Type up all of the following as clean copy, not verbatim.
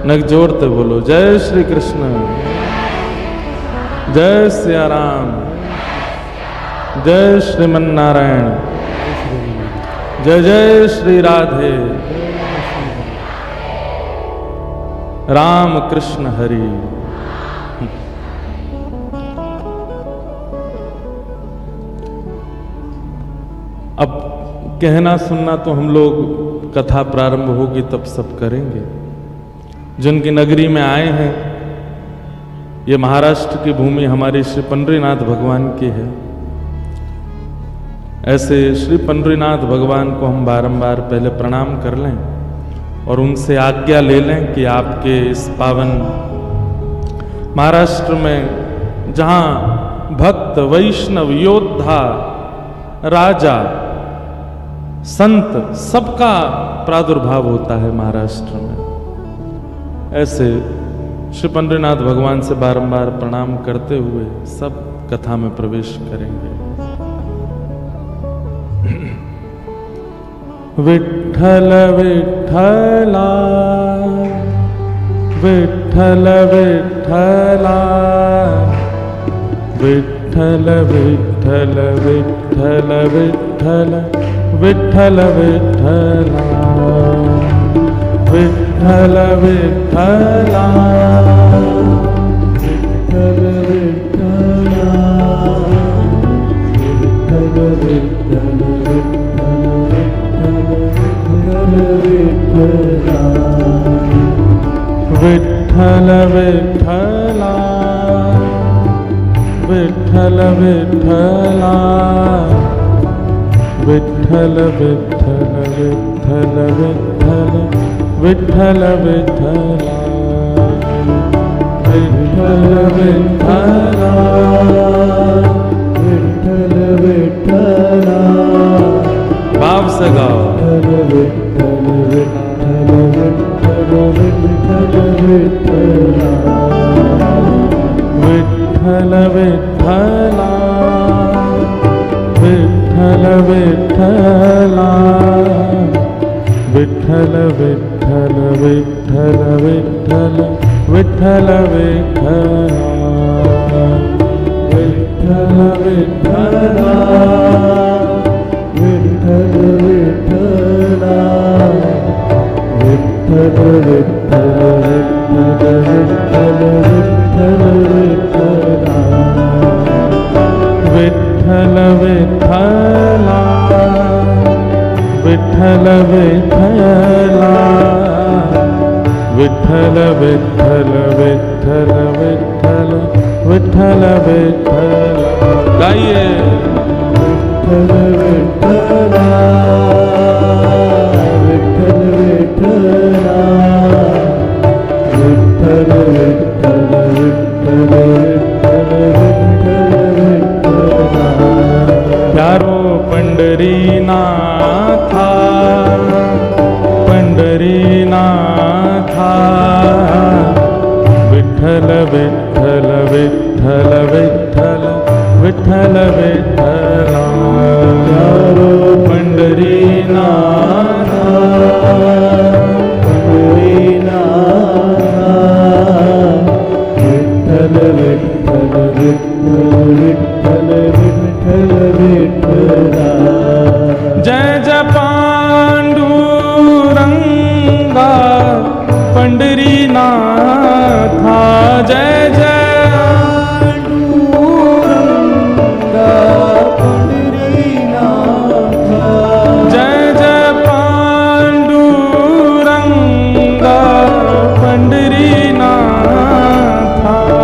नक जोड़ते बोलो जय श्री कृष्ण, जय सिया राम, जय श्रीमन नारायण, जय जय श्री राधे, राम कृष्ण हरि। अब कहना सुनना तो हम लोग कथा प्रारंभ होगी तब सब करेंगे। जिनकी नगरी में आए हैं, ये महाराष्ट्र की भूमि हमारे श्री पंढरीनाथ भगवान की है। ऐसे श्री पंढरीनाथ भगवान को हम बारंबार पहले प्रणाम कर लें और उनसे आज्ञा ले लें कि आपके इस पावन महाराष्ट्र में जहां भक्त वैष्णव योद्धा राजा संत सबका प्रादुर्भाव होता है महाराष्ट्र में, ऐसे श्री पंढरीनाथ भगवान से बारंबार प्रणाम करते हुए सब कथा में प्रवेश करेंगे। विठ्ठल विठ्ठला विठ्ठल विठ्ठला विठ्ठल विठ्ठल विठ्ठल विठ्ठल विठ्ठल विठ्ठला विठ्ठल विठ्ठला विठ्ठल विठ्ठला विठ्ठल विठ्ठल विठ्ठल विठ्ठला विठ्ठल विठ्ठला विठ्ठल विठ्ठल विठ्ठल विठ्ठल विठ्ठल विठ्ठला विठ्ठल विठ्ठला विठ्ठल विठ्ठला। भाव से गाओ विठ्ठल विठ्ठल विठ्ठल विठ्ठल विठ्ठला विठ्ठल विठ्ठला विठ्ठल विठ्ठला विठ्ठल विठ्ठल विठ्ठल विठ्ठल विठ्ठल विठ्ठला विठ्ठल विठ्ठला विठ्ठल विठ्ठला विठ्ठल विठ्ठल विठ्ठल विठ्ठल विठ्ठला विठ्ठल विठ्ठला विठ्ठल विठ्ठला विठ्ठल विठ्ठल विठ्ठल विठ्ठल विठ्ठल विठ्ठला। गाइए विठ्ठल विठ्ठला विठ्ठल विठ्ठला विठ्ठल विठ्ठल विठ्ठल विठ्ठल विठ्ठल। प्यारो पंढरीनाथा पंढरीनाथा विठ्ठल विठ्ठल विठ्ठल विठ्ठल विठ्ठल विठ्ठला। प्यारो पंढरीनाथा पंढरीनाथा विठ्ठल विठ्ठल विठ्ठल विठ्ठल विठ्ठल विठ्ठला। जय जय पांडुरंगा पंढरीनाथा जय जय पांडुरंगा पंढरीनाथा जय जय पांडुरंगा पंढरीनाथा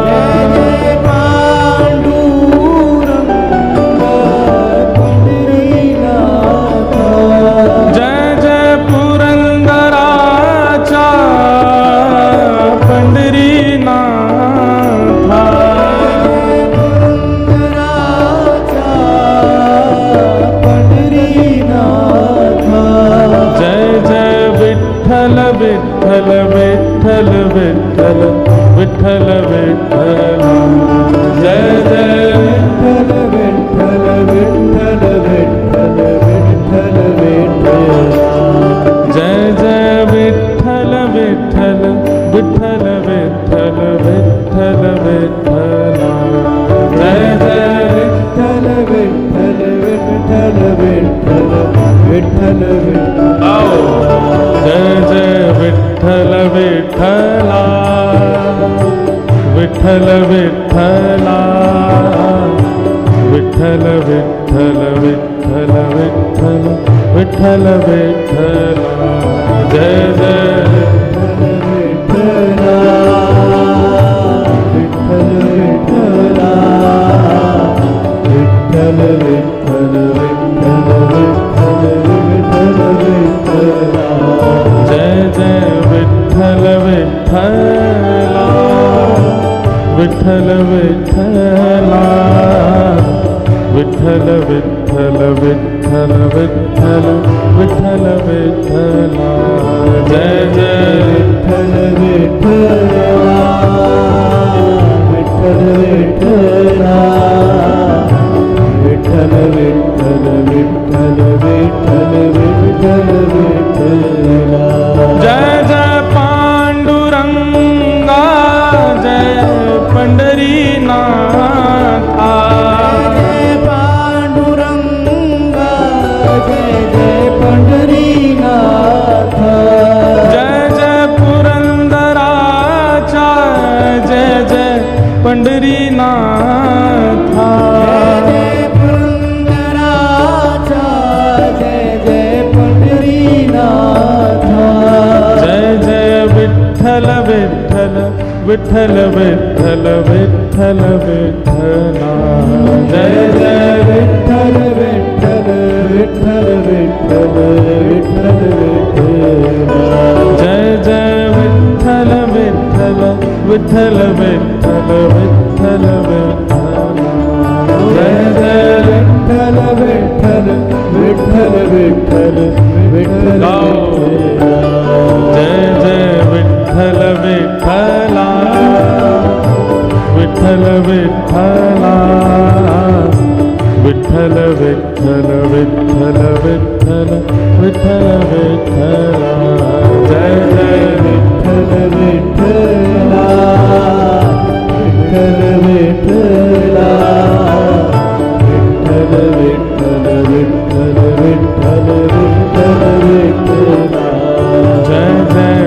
जय पांडुरंगा पंढरीनाथा जय जय पुरंदराचा पंढरीनाथा पंढरीनाथा जय जय विठ्ठल विठ्ठल विठ्ठल विठ्ठल विठ्ठल विठ्ठल जय जय विठ्ठल विठ्ठल विठ्ठल विठ्ठल विठ्ठल विठ्ठल जय जय विठ्ठल विठ्ठल विठ्ठल आओ जय जय विठ्ठल विठ्ठला विठ्ठल विठ्ठला विठ्ठल विठ्ठल विठ्ठल विठ्ठल विठ्ठल विठ्ठला जय जय विठ्ठला विठ्ठल विठ्ठला विठ्ठल विठ्ठल विठ्ठल विठ्ठल विठ्ठल विठ्ठला जय जय विठ्ठल विठ्ठला विठ्ठल विठ्ठला विठ्ठल विठ्ठल विठ्ठल विठ्ठल विठ्ठल विठ्ठला जय जय विठ्ठल विठ्ठला विठ्ठल विठ्ठला विठ्ठल विठ्ठल विठ्ठल विठ्ठल विठ्ठल विठ्ठला जय जय पांडुरंगा जय पंढरीनाथा जय पांडुरंगा जय जय पंढरीनाथा जय जय पुरंदराचा जय जय पंढरीनाथा जय पुरंदराचा जय जय पंढरीनाथा जय जय विठ्ठल विठ्ठल विठ्ठल विठ्ठल विठ्ठल विठ्ठला जय जय विठ्ठल विठ्ठल विठ्ठल विठ्ठल विठ्ठल विठ्ठला जय जय विठ्ठल विठ्ठल विठ्ठल विठ्ठल विठ्ठल विठ्ठला जय जय विठ्ठल विठ्ठल विठ्ठल विठ्ठल विठ्ठल जय जय विठ्ठल विठ्ठला विठ्ठल विठ्ठला विठ्ठल विठ्ठल विठ्ठल विठ्ठल विठ्ठल विठ्ठला जय जय विठ्ठल विठ्ठला विठ्ठल विठ्ठला विठ्ठल विठ्ठल विठ्ठल विठ्ठल विठ्ठल विठ्ठला जय जय विठ्ठल विठ्ठला विठ्ठल विठ्ठला विठ्ठल विठ्ठल विठ्ठल विठ्ठल विठ्ठल विठ्ठला जय जय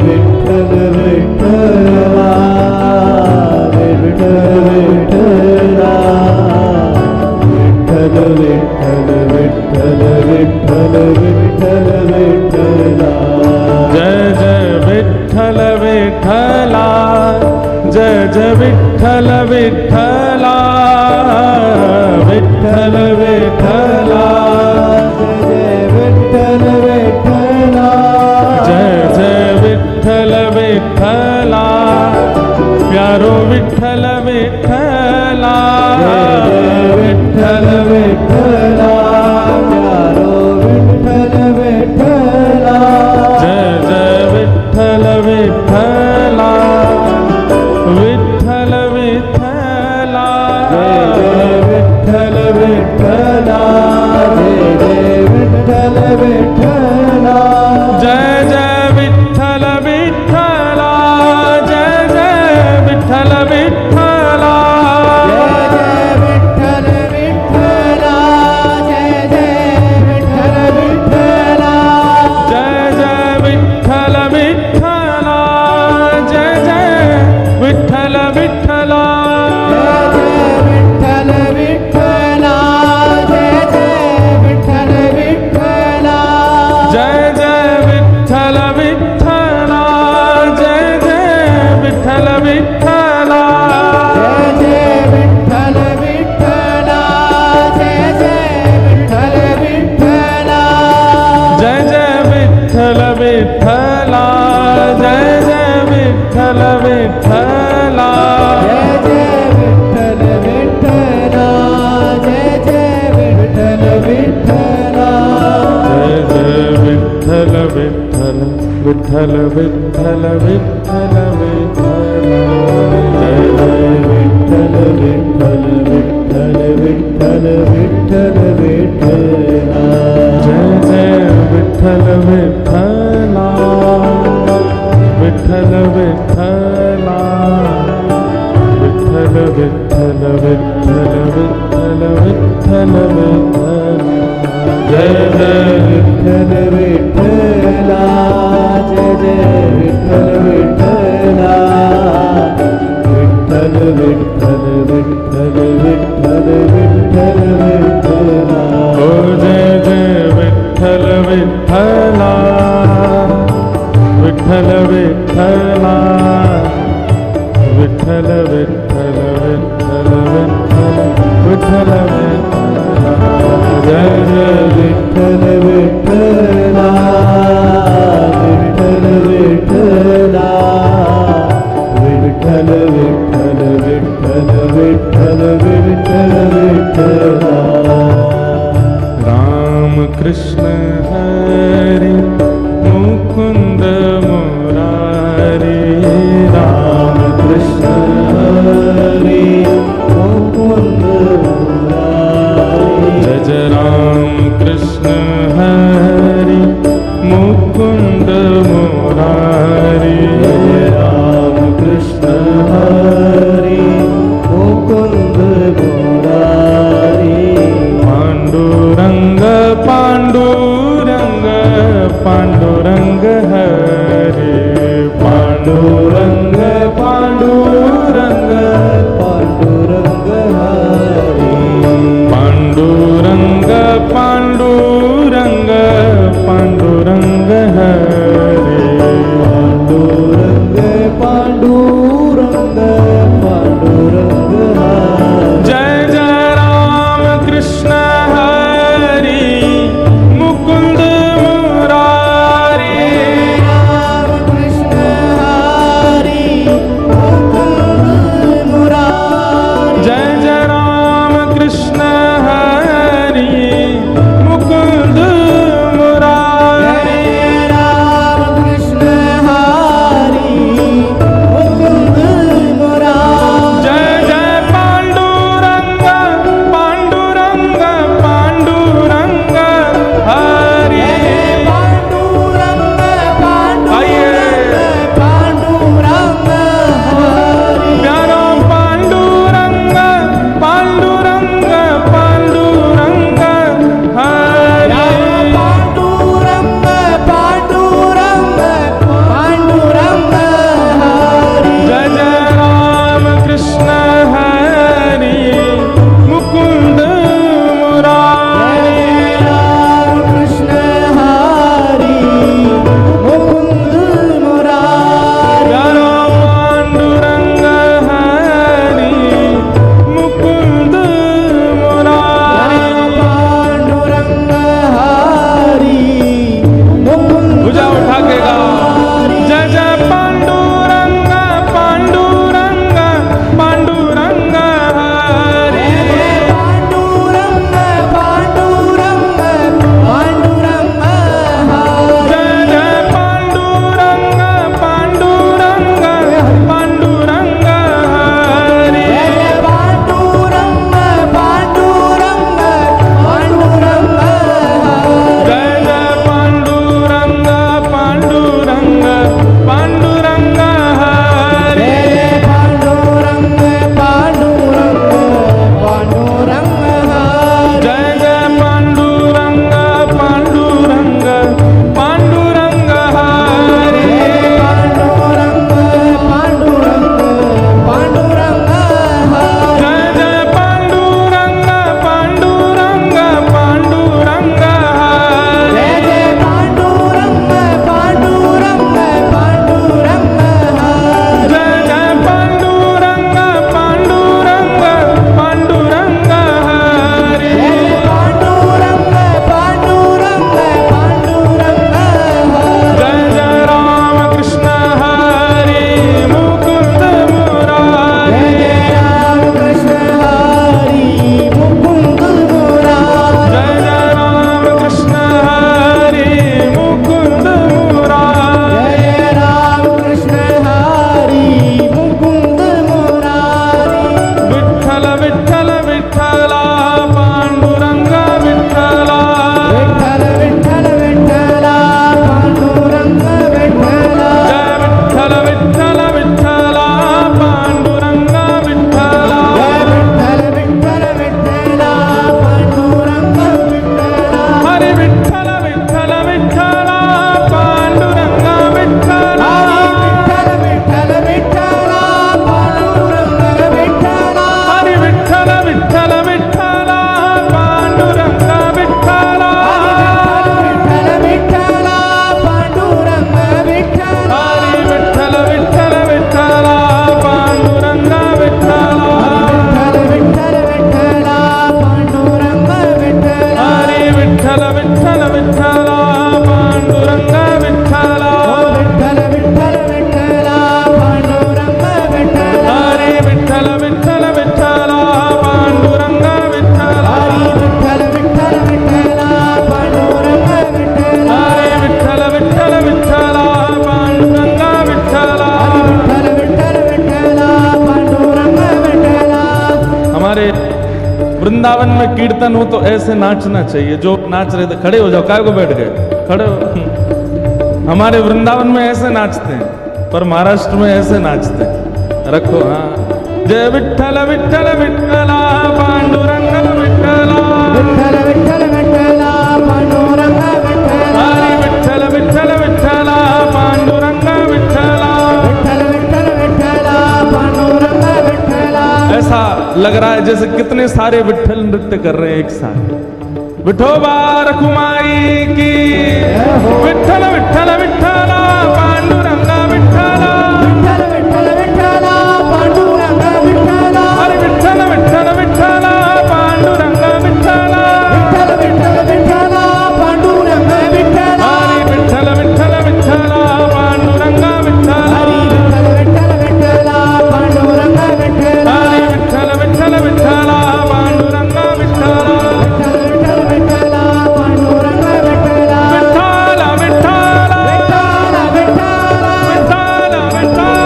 विठ्ठल विठ्ठला विठ्ठल विठ्ठला विठ्ठल विठ्ठल विठ्ठल विठ्ठल विठ्ठल विठ्ठला जय जय विठ्ठल विठ्ठला जय जय विठ्ठल विठ्ठला विठ्ठल विठ्ठला जय विठ्ठल विठ्ठला जय जय विठ्ठल विठ्ठला प्यारो विठ्ठल विठ्ठला जय विठ्ठल विठ्ठला प्यारो विठ्ठल विठ्ठला जय जय विठ्ठल विठ्ठला विठ्ठल विठ्ठला जय जय विठ्ठल विठ्ठला जय जय विठ्ठल विठ्ठला जय जय विठ्ठल विठ्ठला जय जय विठ्ठल विठ्ठला जय जय विठ्ठल विठ्ठला जय जय विठ्ठल विठ्ठला जय जय विठ्ठल विठ्ठला जय जय विठ्ठल विठ्ठला जय जय विठ्ठल विठ्ठला जय जय विठ्ठल विठ्ठला जय जय विठ्ठल विठ्ठला जय जय विठ्ठल विठ्ठला जय जय विठ्ठल विठ्ठला जय जय विठ्ठल विठ्ठला जय जय विठ्ठल विठ्ठला जय जय विठ्ठल विठ्ठल विठ्ठल विठ्ठल विठ्ठल विठ्ठला जय जय विठ्ठल विठ्ठल विठ्ठल विठ्ठल विठ्ठल विठ्ठला जय जय विठ्ठल विठ्ठला विठ्ठल विठ्ठला विठ्ठल विठ्ठल विठ्ठल विठ्ठल विठ्ठल विठ्ठल जय जय विठ्ठल विठ्ठला जय जय विठ्ठल विठ्ठला विठ्ठल विठ्ठल विठ्ठल विठ्ठल विठ्ठल विठ्ठला ओ जय जय विठ्ठल विठ्ठला विठ्ठल विठ्ठला विठ्ठल विठ्ठल विठ्ठल विठ्ठल विठ्ठल विठ्ठला जय जय विठ्ठल विठ्ठला विठ्ठल विठ्ठला विठ्ठल विठ्ठल विठ्ठल विठ्ठल विठ्ठल विठ्ठला राम कृष्ण हरि मुकुंद मुरारी राम कृष्ण हरि मुकुंद मुरारी जय जय राम कृष्ण हरि मुकुंद मुरारी जय राम कृष्ण हरि मुकुंद मुरारी पांडुरंग पांडुरंग पांडुरंग हरे पांडुरंग पांडुरंग पांडुरंग हरि पांडुरंग पांडुरंग पांडुरंग हरे पांडुरंग पांडुरंग पांडुरंग हरि जय जय राम कृष्ण हरि मुकुंद मुरारी राम कृष्ण हरि मुकुंद मुरारी जय जय राम कृष्ण हरि मुकुंद मुरारी जय राम वृंदावन में कीर्तन हो तो ऐसे नाचना चाहिए। जो नाच रहे थे खड़े हो जाओ, काय को बैठ गए, खड़े हो। हमारे वृंदावन में ऐसे नाचते हैं, पर महाराष्ट्र में ऐसे नाचते हैं। रखो हाँ। जय विठ्ठल विठ्ठल विठ्ठला पांडुरंग विठ्ठला, विठ्ठल विठ्ठल विठ्ठला पांडुरंग विठ्ठला, हरी विठ्ठल विठ्ठल विठ्ठला पांडुरंग विठ्ठला, विठ्ठल विठ्ठल विठ्ठला पांडुरंग विठ्ठला। ऐसा लग रहा है जैसे कितने सारे विठ्ठल नृत्य कर रहे हैं एक साथ। विठोबा रखुमाई की, विठ्ठल विठ्ठल विठ्ठला पांडुरंग विठ्ठला, विठ्ठल विठ्ठल विठ्ठला पांडुरंग विठ्ठला, हरी विठ्ठल विठ्ठल विठ्ठला पांडुरंग विठ्ठला, विठ्ठल विठ्ठल विठ्ठला पांडुरंग विठ्ठला, हरी विठ्ठल विठ्ठल विठ्ठला पांडुरंग विठ्ठला, हरी विठ्ठल विठ्ठल विठ्ठला पांडुरंग विठ्ठला, हरी विठ्ठल विठ्ठल विठ्ठला पांडुरंग विठ्ठला, विठ्ठल विठ्ठल विठ्ठला पांडुरंग विठ्ठला, विठ्ठला विठ्ठला विठ्ठल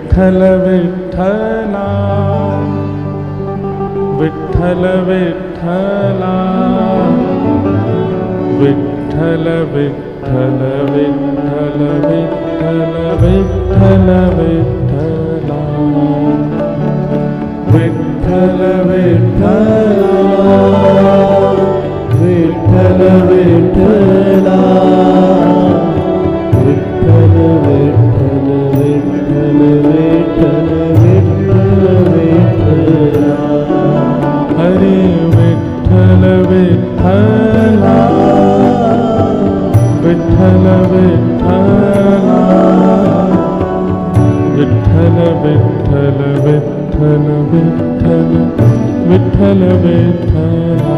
विठ्ठल विठ्ठला विठ्ठला विठ्ठल विठ्ठल विठ्ठला विठ्ठला विठ्ठला विठ्ठला विठ्ठला विठ्ठल विठ्ठला विठ्ठल विठ्ठला विठ्ठल विठ्ठल विठ्ठल विठ्ठल विठ्ठल विठ्ठला विठ्ठल विठ्ठला विठ्ठल विठ्ठला विठ्ठल विठ्ठल विठ्ठल विठ्ठल विठ्ठल विठ्ठला हरे विठ्ठल विठ्ठला विठ्ठल विठ्ठला विठ्ठल विठ्ठल विठ्ठल विठ्ठल विठ्ठल विठ्ठला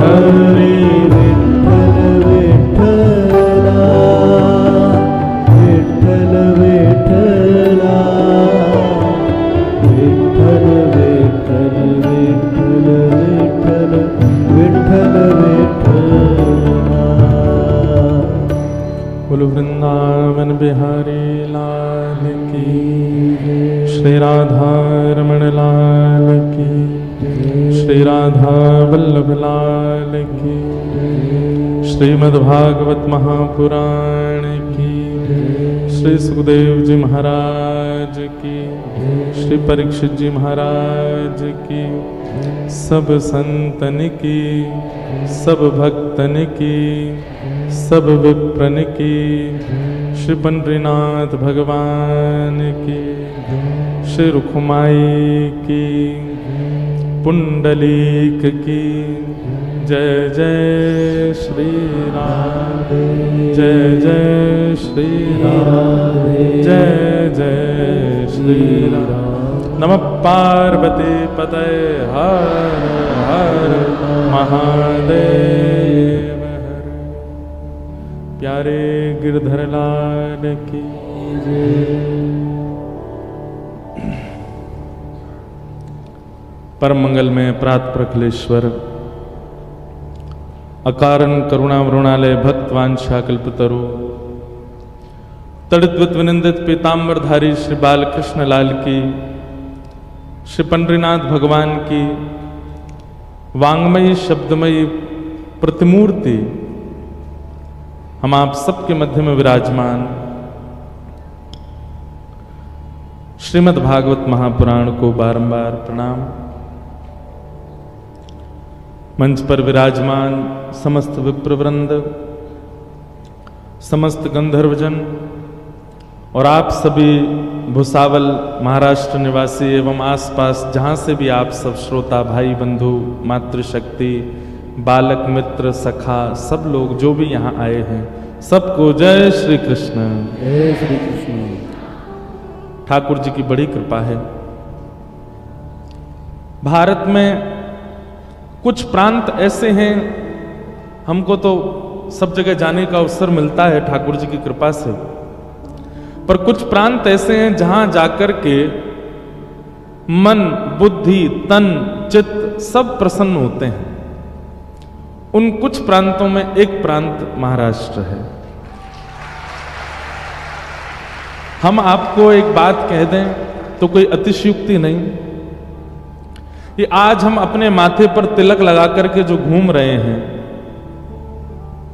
हरे विठ्ठल विठ्ठला विठ्ठल विठ्ठला विठ्ठल विठ्ठल विठ्ठल विठ्ठल विठ्ठल विठ्ठला। बोलो वृंदावन बिहारी लाल की, श्री राधा रमण लाल की, श्री राधा वल्लभ लाल की, श्रीमद्भागवत महापुराण की, श्री सुखदेव जी महाराज की, श्री परीक्षित जी महाराज की, सब संतन की, सब भक्तन की, सब विप्रन की, श्री पंडरीनाथ भगवान की, श्री रुखमाई की, पुंडलीक की। जय जय श्री राम, जय जय श्री राम, जय जय श्री राम। नमः पार्वती पतये हर हर महादेव हर। प्यारे गिरधर लाल की जय। परम मंगल में प्रात प्रखलेश्वर अकारण करुणा वृणालय भक्त वांछा कल्पतरु तड़िद्वत विनिंदित पीताम्बरधारी श्री बालकृष्ण लाल की, श्री पंडरीनाथ भगवान की, वांग्मयी शब्दमयी प्रतिमूर्ति हम आप सबके मध्य में विराजमान श्रीमद् भागवत महापुराण को बारंबार प्रणाम। मंच पर विराजमान समस्त विप्रवृंद, समस्त गंधर्वजन और आप सभी भुसावल महाराष्ट्र निवासी एवं आसपास जहां से भी आप सब श्रोता भाई बंधु मातृशक्ति बालक मित्र सखा सब लोग जो भी यहाँ आए हैं, सबको जय श्री कृष्ण। जय श्री कृष्ण। ठाकुर जी की बड़ी कृपा है। भारत में कुछ प्रांत ऐसे हैं, हमको तो सब जगह जाने का अवसर मिलता है ठाकुर जी की कृपा से, पर कुछ प्रांत ऐसे हैं जहां जाकर के मन बुद्धि तन चित्त सब प्रसन्न होते हैं। उन कुछ प्रांतों में एक प्रांत महाराष्ट्र है। हम आपको एक बात कह दें तो कोई अतिशयोक्ति नहीं, कि आज हम अपने माथे पर तिलक लगा करके जो घूम रहे हैं,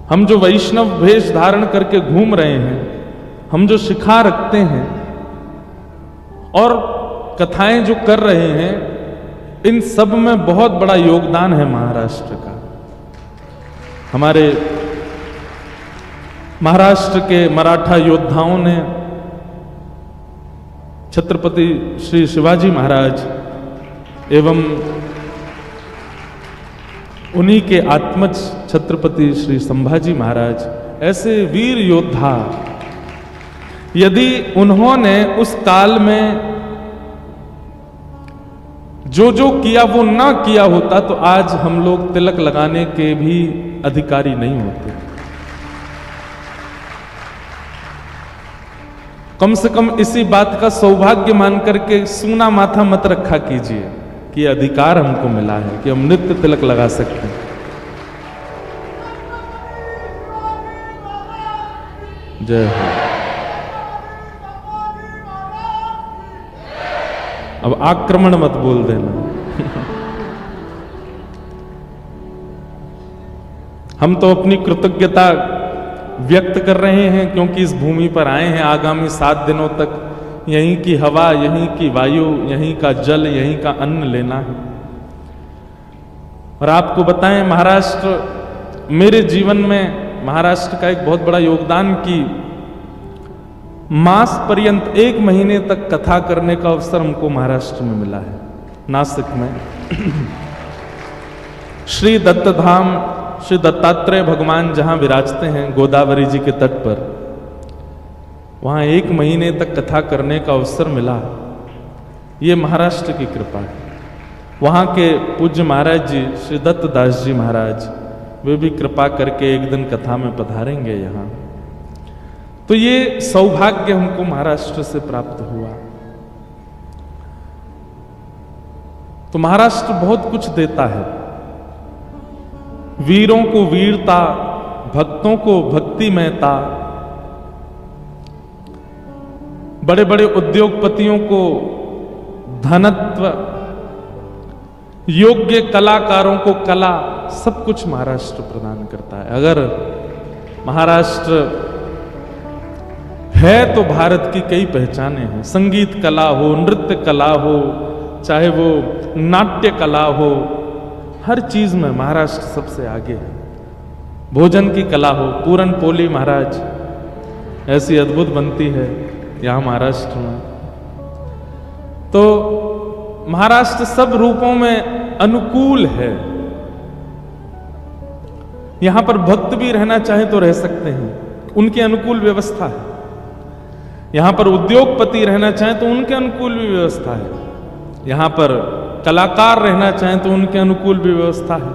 हम जो वैष्णव वेश धारण करके घूम रहे हैं, हम जो शिखा रखते हैं और कथाएं जो कर रहे हैं, इन सब में बहुत बड़ा योगदान है महाराष्ट्र का। हमारे महाराष्ट्र के मराठा योद्धाओं ने छत्रपति श्री शिवाजी महाराज एवं उन्हीं के आत्मज छत्रपति श्री संभाजी महाराज, ऐसे वीर योद्धा, यदि उन्होंने उस काल में जो जो किया वो ना किया होता तो आज हम लोग तिलक लगाने के भी अधिकारी नहीं होते। कम से कम इसी बात का सौभाग्य मान करके सूना माथा मत रखा कीजिए कि अधिकार हमको मिला है कि हम नित्य तिलक लगा सकते हैं। जय हो। अब आक्रमण मत बोल देना। हम तो अपनी कृतज्ञता व्यक्त कर रहे हैं क्योंकि इस भूमि पर आए हैं। आगामी 7 दिनों तक यहीं की हवा, यहीं की वायु, यहीं का जल, यहीं का अन्न लेना है। और आपको बताएं, महाराष्ट्र मेरे जीवन में महाराष्ट्र का एक बहुत बड़ा योगदान की मास पर्यंत 1 महीने तक कथा करने का अवसर हमको महाराष्ट्र में मिला है। नासिक में श्री दत्त धाम, श्री दत्तात्रेय भगवान जहां विराजते हैं गोदावरी जी के तट पर, वहां 1 महीने तक कथा करने का अवसर मिला। ये महाराष्ट्र की कृपा है। वहां के पूज्य महाराज जी श्री दत्तदास जी महाराज, वे भी कृपा करके एक दिन कथा में पधारेंगे यहाँ। तो ये सौभाग्य हमको महाराष्ट्र से प्राप्त हुआ। तो महाराष्ट्र बहुत कुछ देता है। वीरों को वीरता, भक्तों को भक्तिमयता, बड़े बड़े उद्योगपतियों को धनत्व, योग्य कलाकारों को कला, सब कुछ महाराष्ट्र प्रदान करता है। अगर महाराष्ट्र है तो भारत की कई पहचानें हैं। संगीत कला हो, नृत्य कला हो, चाहे वो नाट्य कला हो, हर चीज में महाराष्ट्र सबसे आगे है। भोजन की कला हो, पूरन पोली महाराज ऐसी अद्भुत बनती है यहां महाराष्ट्र में। तो महाराष्ट्र सब रूपों में अनुकूल है। यहां पर भक्त भी रहना चाहे तो रह सकते हैं, उनके अनुकूल व्यवस्था है। यहां पर उद्योगपति रहना चाहे तो उनके अनुकूल भी व्यवस्था है। यहां पर कलाकार रहना चाहें तो उनके अनुकूल भी व्यवस्था है।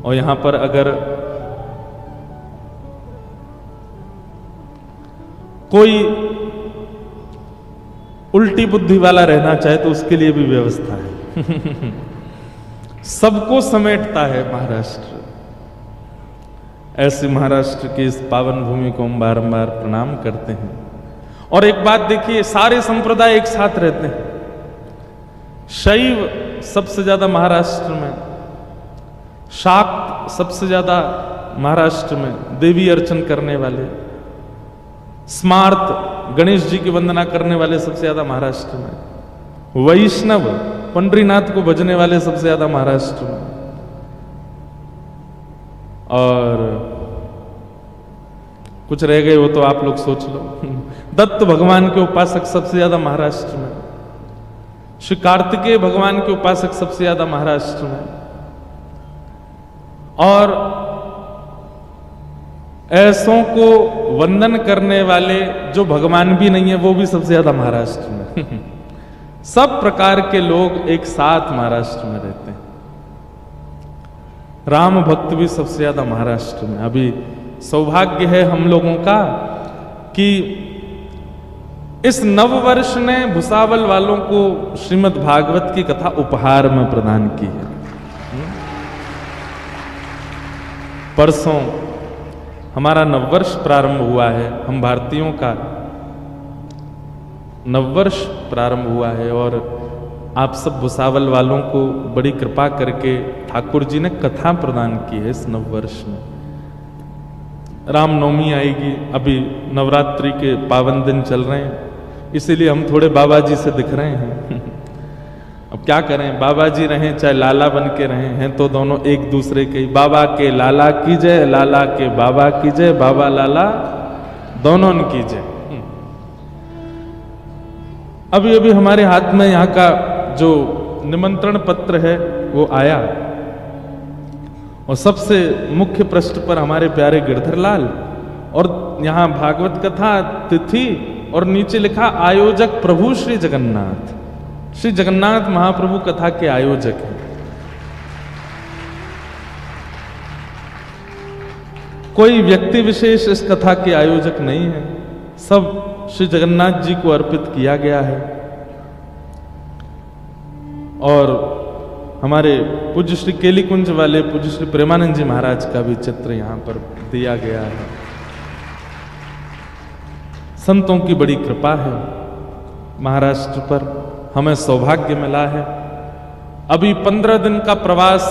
और यहां पर अगर कोई उल्टी बुद्धि वाला रहना चाहे तो उसके लिए भी व्यवस्था है। सबको समेटता है महाराष्ट्र। ऐसे महाराष्ट्र की इस पावन भूमि को हम बारंबार प्रणाम करते हैं। और एक बात देखिए, सारे संप्रदाय एक साथ रहते हैं। शैव सबसे ज्यादा महाराष्ट्र में, शाक्त सबसे ज्यादा महाराष्ट्र में देवी अर्चन करने वाले, स्मार्त गणेश जी की वंदना करने वाले सबसे ज्यादा महाराष्ट्र में, वैष्णव पंडरीनाथ को भजने वाले सबसे ज्यादा महाराष्ट्र में, और कुछ रह गए वो तो आप लोग सोच लो। दत्त भगवान के उपासक सबसे ज्यादा महाराष्ट्र में, श्री कार्तिकेय भगवान के उपासक सबसे ज्यादा महाराष्ट्र में, और ऐसों को वंदन करने वाले जो भगवान भी नहीं है वो भी सबसे ज्यादा महाराष्ट्र में। सब प्रकार के लोग एक साथ महाराष्ट्र में रहते हैं। राम भक्त भी सबसे ज्यादा महाराष्ट्र में। अभी सौभाग्य है हम लोगों का कि इस नववर्ष ने भुसावल वालों को श्रीमद् भागवत की कथा उपहार में प्रदान की है। परसों हमारा नववर्ष प्रारंभ हुआ है, हम भारतीयों का नववर्ष प्रारंभ हुआ है, और आप सब भुसावल वालों को बड़ी कृपा करके ठाकुर जी ने कथा प्रदान की है इस नववर्ष में। रामनवमी आएगी, अभी नवरात्रि के पावन दिन चल रहे हैं, इसीलिए हम थोड़े बाबा जी से दिख रहे हैं। अब क्या करें, बाबा जी रहें चाहे लाला बन के रहें, हैं तो दोनों एक दूसरे के। बाबा के लाला की जय, लाला के बाबा की जय, बाबा लाला दोनों की जय। अभी अभी हमारे हाथ में यहाँ का जो निमंत्रण पत्र है वो आया, और सबसे मुख्य पृष्ठ पर हमारे प्यारे गिरधर लाल, और यहाँ भागवत कथा तिथि, और नीचे लिखा आयोजक प्रभु श्री जगन्नाथ। श्री जगन्नाथ महाप्रभु कथा के आयोजक हैं। कोई व्यक्ति विशेष इस कथा के आयोजक नहीं है, सब श्री जगन्नाथ जी को अर्पित किया गया है। और हमारे पूज्य श्री केलीकुंज वाले पूज्य श्री प्रेमानंद जी महाराज का भी चित्र यहां पर दिया गया है। संतों की बड़ी कृपा है महाराष्ट्र पर, हमें सौभाग्य मिला है। अभी 15 दिन का प्रवास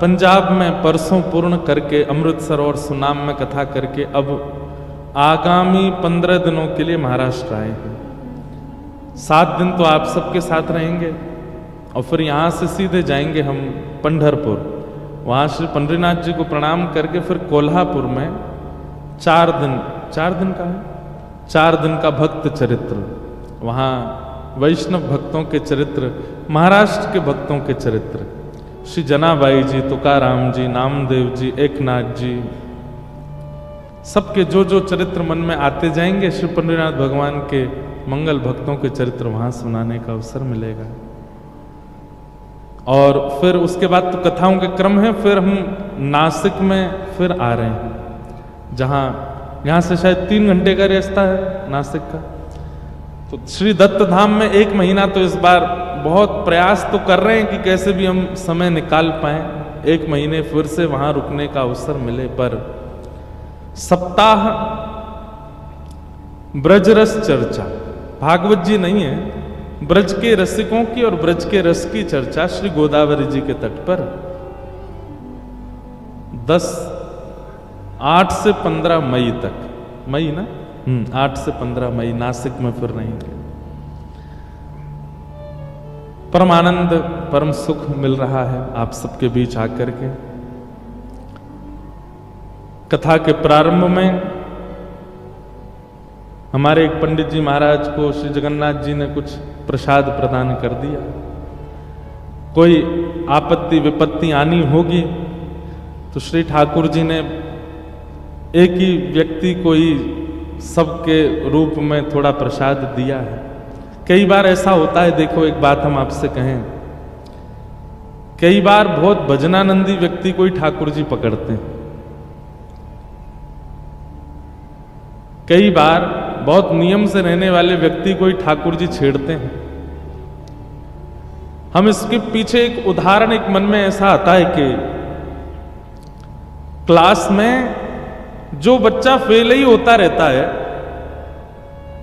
पंजाब में परसों पूर्ण करके, अमृतसर और सुनाम में कथा करके, अब आगामी 15 दिनों के लिए महाराष्ट्र आए हैं। 7 दिन तो आप सबके साथ रहेंगे, और फिर यहाँ से सीधे जाएंगे हम पंढरपुर। वहाँ श्री पंडरीनाथ जी को प्रणाम करके फिर कोल्हापुर में 4 दिन का है, 4 दिन का भक्त चरित्र, वहाँ वैष्णव भक्तों के चरित्र, महाराष्ट्र के भक्तों के चरित्र, श्री जनाबाई जी, तुकाराम जी, नामदेव जी, एकनाथ जी, सबके जो जो चरित्र मन में आते जाएंगे, श्री पंडरीनाथ भगवान के मंगल भक्तों के चरित्र वहाँ सुनाने का अवसर मिलेगा। और फिर उसके बाद तो कथाओं के क्रम है, फिर हम नासिक में फिर आ रहे हैं, जहाँ यहाँ से शायद 3 घंटे का रास्ता है नासिक का। तो श्री दत्त धाम में 1 महीना तो इस बार बहुत प्रयास तो कर रहे हैं कि कैसे भी हम समय निकाल पाएं, 1 महीने फिर से वहां रुकने का अवसर मिले। पर सप्ताह ब्रजरस चर्चा, भागवत जी नहीं है, ब्रज के रसिकों की और ब्रज के रस की चर्चा श्री गोदावरी जी के तट पर 8 से 15 मई तक, मई ना 8 से 15 मई नासिक में फिर रहेंगे। परम आनंद परम सुख मिल रहा है आप सबके बीच आकर के। कथा के प्रारंभ में हमारे एक पंडित जी महाराज को श्री जगन्नाथ जी ने कुछ प्रसाद प्रदान कर दिया। कोई आपत्ति विपत्ति आनी होगी तो श्री ठाकुर जी ने एक ही व्यक्ति को ही सबके रूप में थोड़ा प्रसाद दिया है। कई बार ऐसा होता है, देखो एक बात हम आपसे कहें, कई बार बहुत भजनानंदी व्यक्ति को ही ठाकुर जी पकड़ते हैं, कई बार बहुत नियम से रहने वाले व्यक्ति को ही ठाकुर जी छेड़ते हैं। हम इसके पीछे एक उदाहरण एक मन में ऐसा आता है कि क्लास में जो बच्चा फेल ही होता रहता है,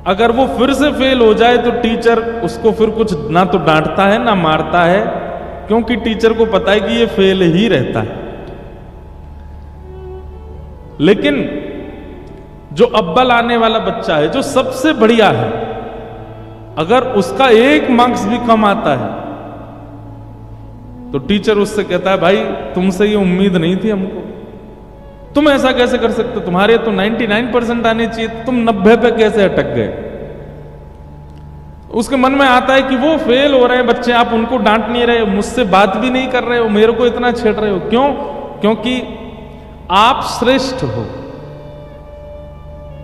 अगर वो फिर से फेल हो जाए तो टीचर उसको फिर कुछ ना तो डांटता है ना मारता है, क्योंकि टीचर को पता है कि ये फेल ही रहता है। लेकिन जो अव्वल आने वाला बच्चा है, जो सबसे बढ़िया है, अगर उसका 1 मार्क्स भी कम आता है तो टीचर उससे कहता है, भाई तुमसे ये उम्मीद नहीं थी हमको, तुम ऐसा कैसे कर सकते, तुम्हारे तो 99% आने चाहिए, तुम 90 पे कैसे अटक गए। उसके मन में आता है कि वो फेल हो रहे हैं बच्चे, आप उनको डांट नहीं रहे, मुझसे बात भी नहीं कर रहे हो, मेरे को इतना छेड़ रहे हो, क्यों? क्योंकि आप श्रेष्ठ हो।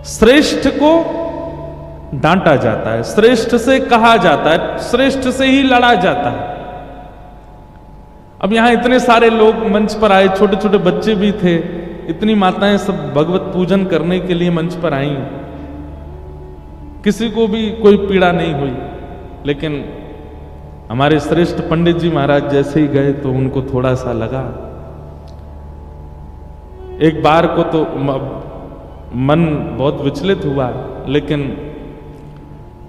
श्रेष्ठ को डांटा जाता है, श्रेष्ठ से कहा जाता है, श्रेष्ठ से ही लड़ा जाता है। अब यहां इतने सारे लोग मंच पर आए, छोटे छोटे बच्चे भी थे, इतनी माताएं सब भगवत पूजन करने के लिए मंच पर आई, किसी को भी कोई पीड़ा नहीं हुई। लेकिन हमारे श्रेष्ठ पंडित जी महाराज जैसे ही गए तो उनको थोड़ा सा लगा, एक बार को तो मन बहुत विचलित हुआ, लेकिन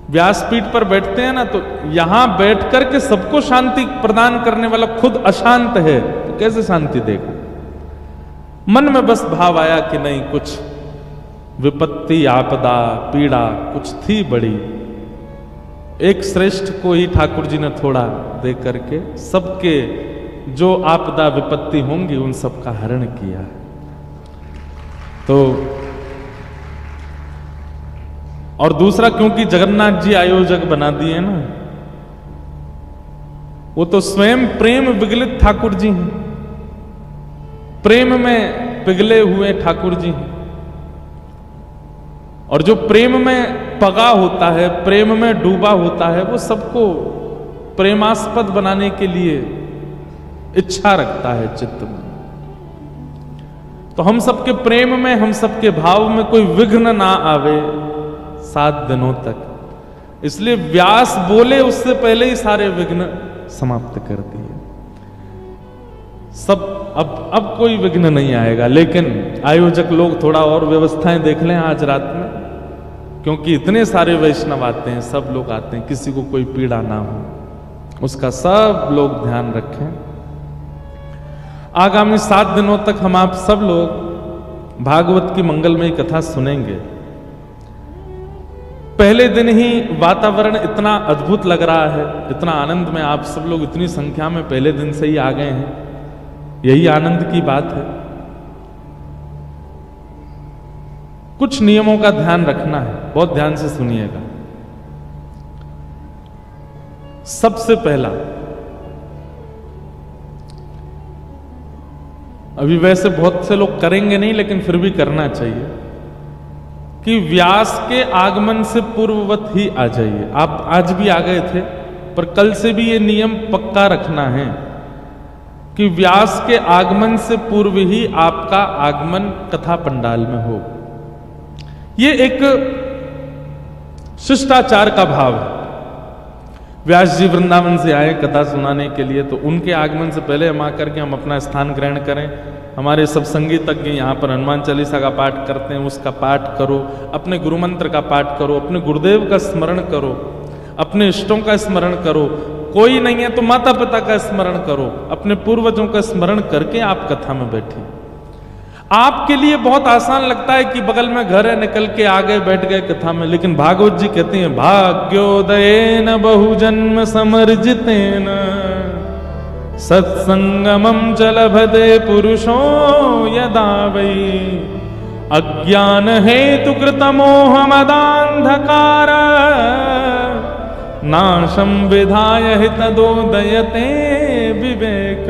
व्यासपीठ पर बैठते हैं ना, तो यहां बैठ करके सबको शांति प्रदान करने वाला खुद अशांत है, तो कैसे शांति देगा। मन में बस भाव आया कि नहीं, कुछ विपत्ति, आपदा, पीड़ा कुछ थी बड़ी, एक श्रेष्ठ को ही ठाकुर जी ने थोड़ा दे करके सबके जो आपदा विपत्ति होंगी उन सबका हरण किया। तो और दूसरा, क्योंकि जगन्नाथ जी आयोजक बना दिए ना, वो तो स्वयं प्रेम विगलित ठाकुर जी हैं, प्रेम में पिघले हुए ठाकुर जी हैं। और जो प्रेम में पगा होता है, प्रेम में डूबा होता है, वो सबको प्रेमास्पद बनाने के लिए इच्छा रखता है चित्त में। तो हम सबके प्रेम में, हम सबके भाव में कोई विघ्न ना आवे 7 दिनों तक, इसलिए व्यास बोले उससे पहले ही सारे विघ्न समाप्त कर दिए। सब अब कोई विघ्न नहीं आएगा। लेकिन आयोजक लोग थोड़ा और व्यवस्थाएं देख लें आज रात में, क्योंकि इतने सारे वैष्णव आते हैं, सब लोग आते हैं, किसी को कोई पीड़ा ना हो, उसका सब लोग ध्यान रखें। आगामी 7 दिनों तक हम आप सब लोग भागवत की मंगलमयी कथा सुनेंगे। पहले दिन ही वातावरण इतना अद्भुत लग रहा है, इतना आनंद में आप सब लोग इतनी संख्या में पहले दिन से ही आ गए हैं, यही आनंद की बात है। कुछ नियमों का ध्यान रखना है, बहुत ध्यान से सुनिएगा। सबसे पहला, अभी वैसे बहुत से लोग करेंगे नहीं, लेकिन फिर भी करना चाहिए कि व्यास के आगमन से पूर्ववत ही आ जाइए। आप आज भी आ गए थे, पर कल से भी ये नियम पक्का रखना है कि व्यास के आगमन से पूर्व ही आपका आगमन कथा पंडाल में हो। ये एक शिष्टाचार का भाव है। व्यास जी वृंदावन से आए कथा सुनाने के लिए, तो उनके आगमन से पहले हम आकर के हम अपना स्थान ग्रहण करें। हमारे सब संगीतज्ञ यहाँ पर हनुमान चालीसा का पाठ करते हैं, उसका पाठ करो, अपने गुरु मंत्र का पाठ करो, अपने गुरुदेव का स्मरण करो, अपने इष्टों का स्मरण करो। कोई नहीं है तो माता पिता का स्मरण करो, अपने पूर्वजों का स्मरण करके आप कथा में बैठिए। आपके लिए बहुत आसान लगता है कि बगल में घर है, निकल के आ गए, बैठ गए कथा में, लेकिन भागवत जी कहते हैं भाग्योदयेन बहुजन्म समर्जितेन सत्संगमं च लभते पुरुषो यदा वै अज्ञान हेतु कृतमोह मदान्धकार नाशं विधाय हितदोदयते विवेक।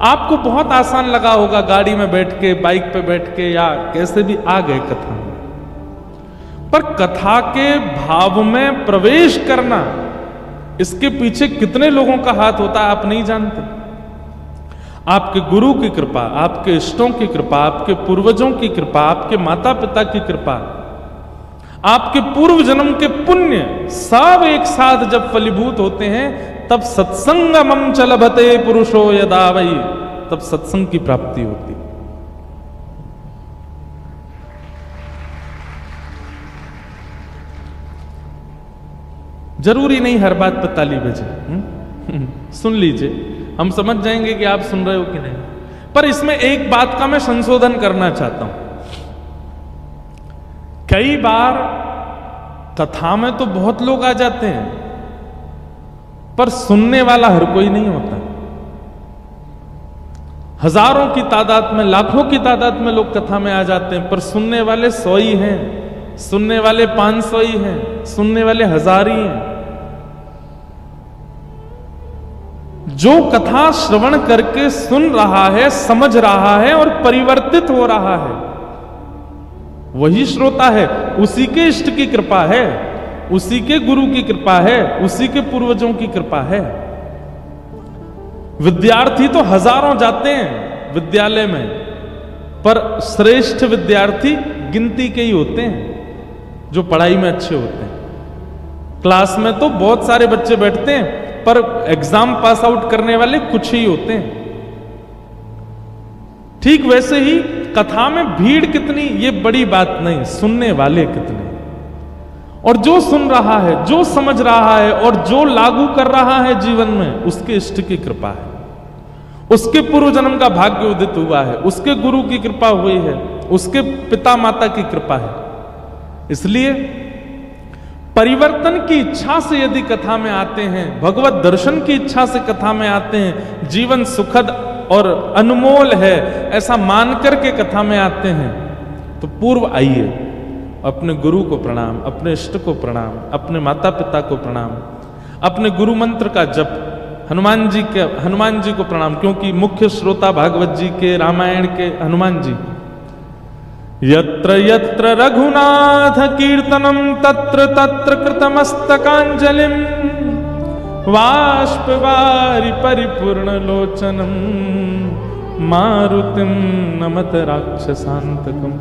आपको बहुत आसान लगा होगा, गाड़ी में बैठ के, बाइक पे बैठ के, या कैसे भी आ गए कथा में, पर कथा के भाव में प्रवेश करना, इसके पीछे कितने लोगों का हाथ होता है आप नहीं जानते। आपके गुरु की कृपा, आपके इष्टों की कृपा, आपके पूर्वजों की कृपा, आपके माता पिता की कृपा, आपके पूर्व जन्म के पुण्य सब एक साथ जब फलीभूत होते हैं, तब सत्संगमं च लभते पुरुषो यदा वै, तब सत्संग की प्राप्ति होती। जरूरी नहीं हर बात पर ताली बजे, सुन लीजिए, हम समझ जाएंगे कि आप सुन रहे हो कि नहीं। पर इसमें एक बात का मैं संशोधन करना चाहता हूं। कई बार कथा में तो बहुत लोग आ जाते हैं, पर सुनने वाला हर कोई नहीं होता। हजारों की तादाद में, लाखों की तादाद में लोग कथा में आ जाते हैं, पर सुनने वाले 100 ही हैं, सुनने वाले 500 ही हैं, सुनने वाले 1000 ही हैं। जो कथा श्रवण करके सुन रहा है, समझ रहा है और परिवर्तित हो रहा है, वही श्रोता है। उसी के इष्ट की कृपा है, उसी के गुरु की कृपा है, उसी के पूर्वजों की कृपा है। विद्यार्थी तो हजारों जाते हैं विद्यालय में, पर श्रेष्ठ विद्यार्थी गिनती के ही होते हैं जो पढ़ाई में अच्छे होते हैं। क्लास में तो बहुत सारे बच्चे बैठते हैं, पर एग्जाम पास आउट करने वाले कुछ ही होते हैं। ठीक वैसे ही कथा में भीड़ कितनी ये बड़ी बात नहीं, सुनने वाले कितने। और जो सुन रहा है, जो समझ रहा है और जो लागू कर रहा है जीवन में, उसके इष्ट की कृपा है, उसके पूर्व जन्म का भाग्य उदित हुआ है, उसके गुरु की कृपा हुई है, उसके पिता माता की कृपा है। इसलिए परिवर्तन की इच्छा से यदि कथा में आते हैं, भगवत दर्शन की इच्छा से कथा में आते हैं, जीवन सुखद और अनमोल है ऐसा मान करके कथा में आते हैं, तो पूर्व आइए, अपने गुरु को प्रणाम, अपने इष्ट को प्रणाम, अपने माता पिता को प्रणाम, अपने गुरु मंत्र का जप, हनुमान जी को प्रणाम, क्योंकि मुख्य श्रोता भागवत जी के, रामायण के हनुमान जी। यत्र यत्र रघुनाथ कीर्तनम तत्र तत्र कृतमस्तकांजलिम बाष्पवारि परिपूर्ण लोचनम मारुतिम नमत राक्षसांतकम।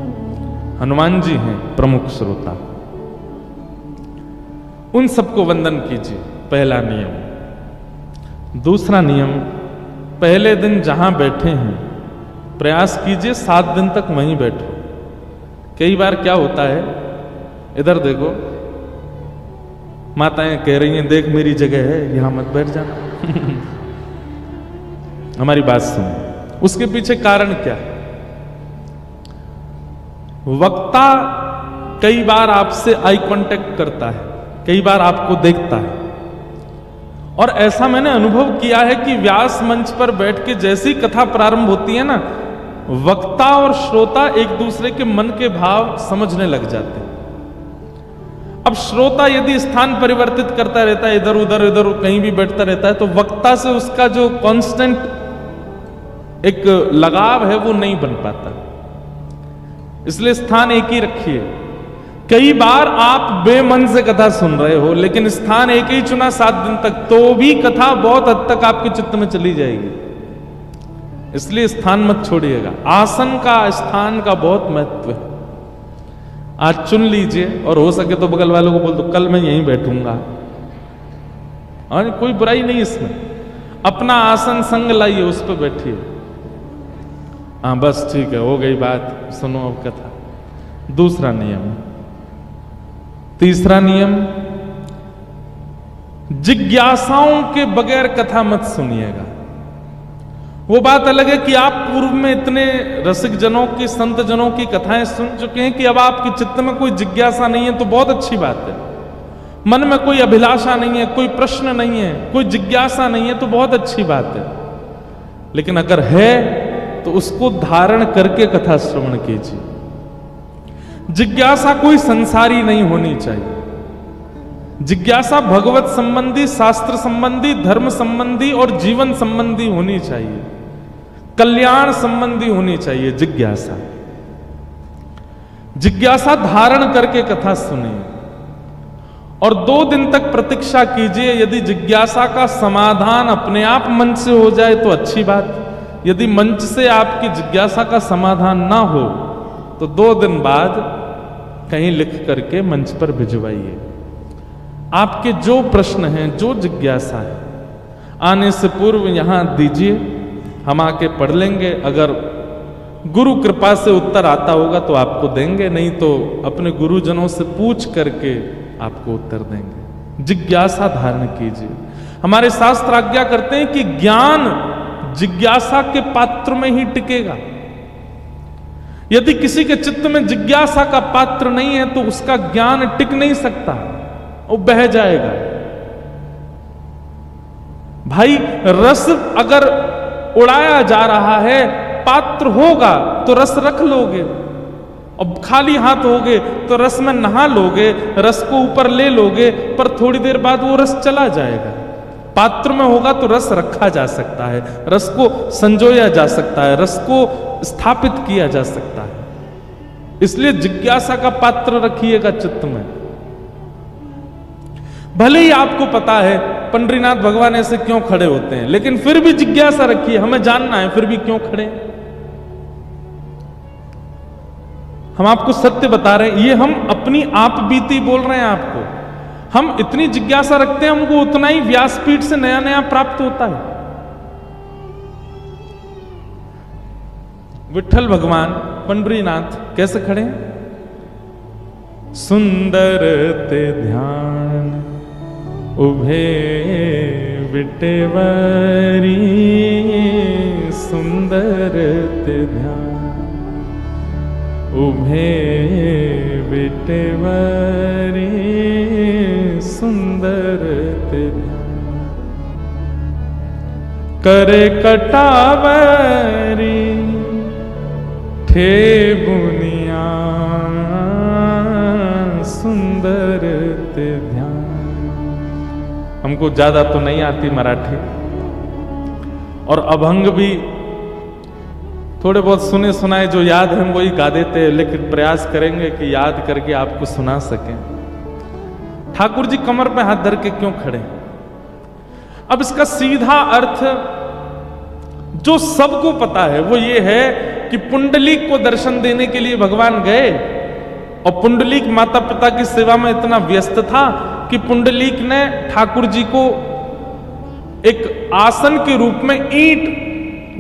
हनुमान जी हैं प्रमुख श्रोता, उन सबको वंदन कीजिए, पहला नियम। दूसरा नियम, पहले दिन जहां बैठे हैं प्रयास कीजिए 7 दिन तक वहीं बैठो। कई बार क्या होता है, इधर देखो, माताएं कह रही हैं देख मेरी जगह है, यहां मत बैठ जाना। हमारी बात सुनो, उसके पीछे कारण क्या है? वक्ता कई बार आपसे आई कांटेक्ट करता है, कई बार आपको देखता है, और ऐसा मैंने अनुभव किया है कि व्यास मंच पर बैठ के जैसी कथा प्रारंभ होती है ना, वक्ता और श्रोता एक दूसरे के मन के भाव समझने लग जाते हैं। अब श्रोता यदि स्थान परिवर्तित करता रहता है, इधर उधर कहीं भी बैठता रहता है, तो वक्ता से उसका जो कांस्टेंट एक लगाव है वो नहीं बन पाता। इसलिए स्थान एक ही रखिए। कई बार आप बेमन से कथा सुन रहे हो, लेकिन स्थान एक ही चुना 7 दिन तक, तो भी कथा बहुत हद तक आपके चित्त में चली जाएगी। इसलिए स्थान मत छोड़िएगा। आसन का, स्थान का बहुत महत्व है। आज चुन लीजिए, और हो सके तो बगल वालों को बोल दो कल मैं यहीं बैठूंगा। और कोई बुराई नहीं इसमें। अपना आसन संग लाइए, उस पर बैठिए। हाँ बस ठीक है, हो गई बात, सुनो अब कथा। दूसरा नियम। तीसरा नियम, जिज्ञासाओं के बगैर कथा मत सुनिएगा। वो बात अलग है कि आप पूर्व में इतने रसिक जनों की, संत जनों की कथाएं सुन चुके हैं कि अब आपके चित्त में कोई जिज्ञासा नहीं है, तो बहुत अच्छी बात है। मन में कोई अभिलाषा नहीं है, कोई प्रश्न नहीं है, कोई जिज्ञासा नहीं है, तो बहुत अच्छी बात है। लेकिन अगर है तो उसको धारण करके कथा श्रवण कीजिए। जिज्ञासा कोई संसारी नहीं होनी चाहिए। जिज्ञासा भगवत संबंधी, शास्त्र संबंधी, धर्म संबंधी और जीवन संबंधी होनी चाहिए, कल्याण संबंधी होनी चाहिए। जिज्ञासा धारण करके कथा सुनिए, और 2 दिन तक प्रतीक्षा कीजिए। यदि जिज्ञासा का समाधान अपने आप मंच से हो जाए तो अच्छी बात। यदि मंच से आपकी जिज्ञासा का समाधान ना हो तो 2 दिन बाद कहीं लिख करके मंच पर भिजवाइए। आपके जो प्रश्न हैं, जो जिज्ञासा है, आने से पूर्व यहां दीजिए, हम आके पढ़ लेंगे। अगर गुरु कृपा से उत्तर आता होगा तो आपको देंगे, नहीं तो अपने गुरुजनों से पूछ करके आपको उत्तर देंगे। जिज्ञासा धारण कीजिए। हमारे शास्त्र आज्ञा करते हैं कि ज्ञान जिज्ञासा के पात्र में ही टिकेगा। यदि किसी के चित्त में जिज्ञासा का पात्र नहीं है तो उसका ज्ञान टिक नहीं सकता, वो बह जाएगा। भाई रस अगर उड़ाया जा रहा है, पात्र होगा तो रस रख लोगे, अब खाली हाथ होगे तो रस में नहा लोगे, रस को ऊपर ले लोगे, पर थोड़ी देर बाद वो रस चला जाएगा। पात्र में होगा तो रस रखा जा सकता है, रस को संजोया जा सकता है, रस को स्थापित किया जा सकता है। इसलिए जिज्ञासा का पात्र रखिएगा चित्त में। भले ही आपको पता है पंडरीनाथ भगवान ऐसे क्यों खड़े होते हैं, लेकिन फिर भी जिज्ञासा रखिए, हमें जानना है फिर भी क्यों खड़े। हम आपको सत्य बता रहे हैं, ये हम अपनी आप बीती बोल रहे हैं आपको। हम इतनी जिज्ञासा रखते हैं, हमको उतना ही व्यासपीठ से नया नया प्राप्त होता है। विठ्ठल भगवान पंडरीनाथ कैसे खड़े हैं? सुंदर ते ध्यान उभे विटेवरी, सुंदर ते ध्यान उभे विटेवरी, सुंदर ते ध्यान करे कटावरी, ठे बुनिया सुंदर ते ध्यान। हमको ज्यादा तो नहीं आती मराठी, और अभंग भी थोड़े बहुत सुने सुनाए जो याद है हम वही गा देते हैं, लेकिन प्रयास करेंगे कि याद करके आपको सुना सकें। ठाकुर जी कमर पे हाथ धर के क्यों खड़े? अब इसका सीधा अर्थ जो सबको पता है वो ये है कि पुंडलीक को दर्शन देने के लिए भगवान गए, और पुंडलीक माता पिता की सेवा में इतना व्यस्त था कि पुंडलीक ने ठाकुर जी को एक आसन के रूप में ईंट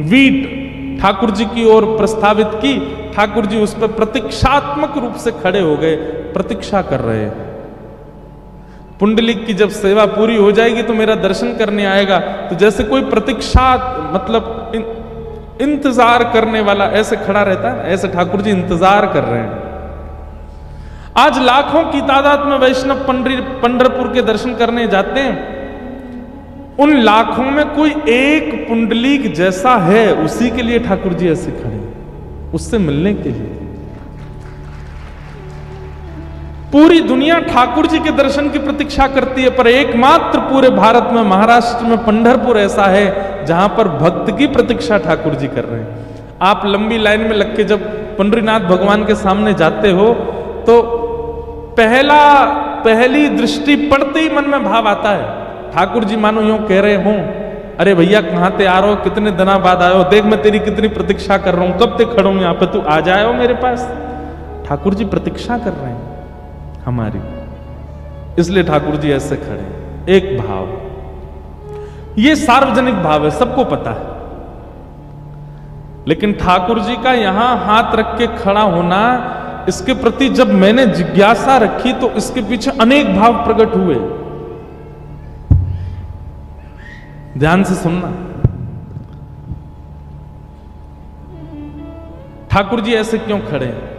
वीट ठाकुर जी की ओर प्रस्तावित की। ठाकुर जी उस पर प्रतीक्षात्मक रूप से खड़े हो गए, प्रतीक्षा कर रहे हैं। पुंडलीक की जब सेवा पूरी हो जाएगी तो मेरा दर्शन करने आएगा, तो जैसे कोई प्रतीक्षा मतलब इंतजार करने वाला ऐसे खड़ा रहता है, ऐसे ठाकुर जी इंतजार कर रहे हैं। आज लाखों की तादाद में वैष्णव पंढरपुर के दर्शन करने जाते हैं, उन लाखों में कोई एक पुंडलीक जैसा है, उसी के लिए ठाकुर जी ऐसे खड़े, उससे मिलने के लिए। पूरी दुनिया ठाकुर जी के दर्शन की प्रतीक्षा करती है, पर एकमात्र पूरे भारत में महाराष्ट्र में पंढरपुर ऐसा है जहां पर भक्त की प्रतीक्षा ठाकुर जी कर रहे हैं। आप लंबी लाइन में लग के जब पंडरीनाथ भगवान के सामने जाते हो तो पहली दृष्टि पड़ते ही मन में भाव आता है। ठाकुर जी मानो यूं कह रहे हों, अरे भैया कहां ते आ रहे हो, कितने दिनों बाद आए हो, देख मैं तेरी कितनी प्रतीक्षा कर रहा हूं, कब तक खड़ा हूं यहां पे, तू आ जाए मेरे पास। ठाकुर जी प्रतीक्षा कर रहे हैं हमारी, इसलिए ठाकुर जी ऐसे खड़े। एक भाव, ये सार्वजनिक भाव है, सबको पता है, लेकिन ठाकुर जी का यहां हाथ रख के खड़ा होना, इसके प्रति जब मैंने जिज्ञासा रखी तो इसके पीछे अनेक भाव प्रकट हुए। ध्यान से सुनना। ठाकुर जी ऐसे क्यों खड़े हैं?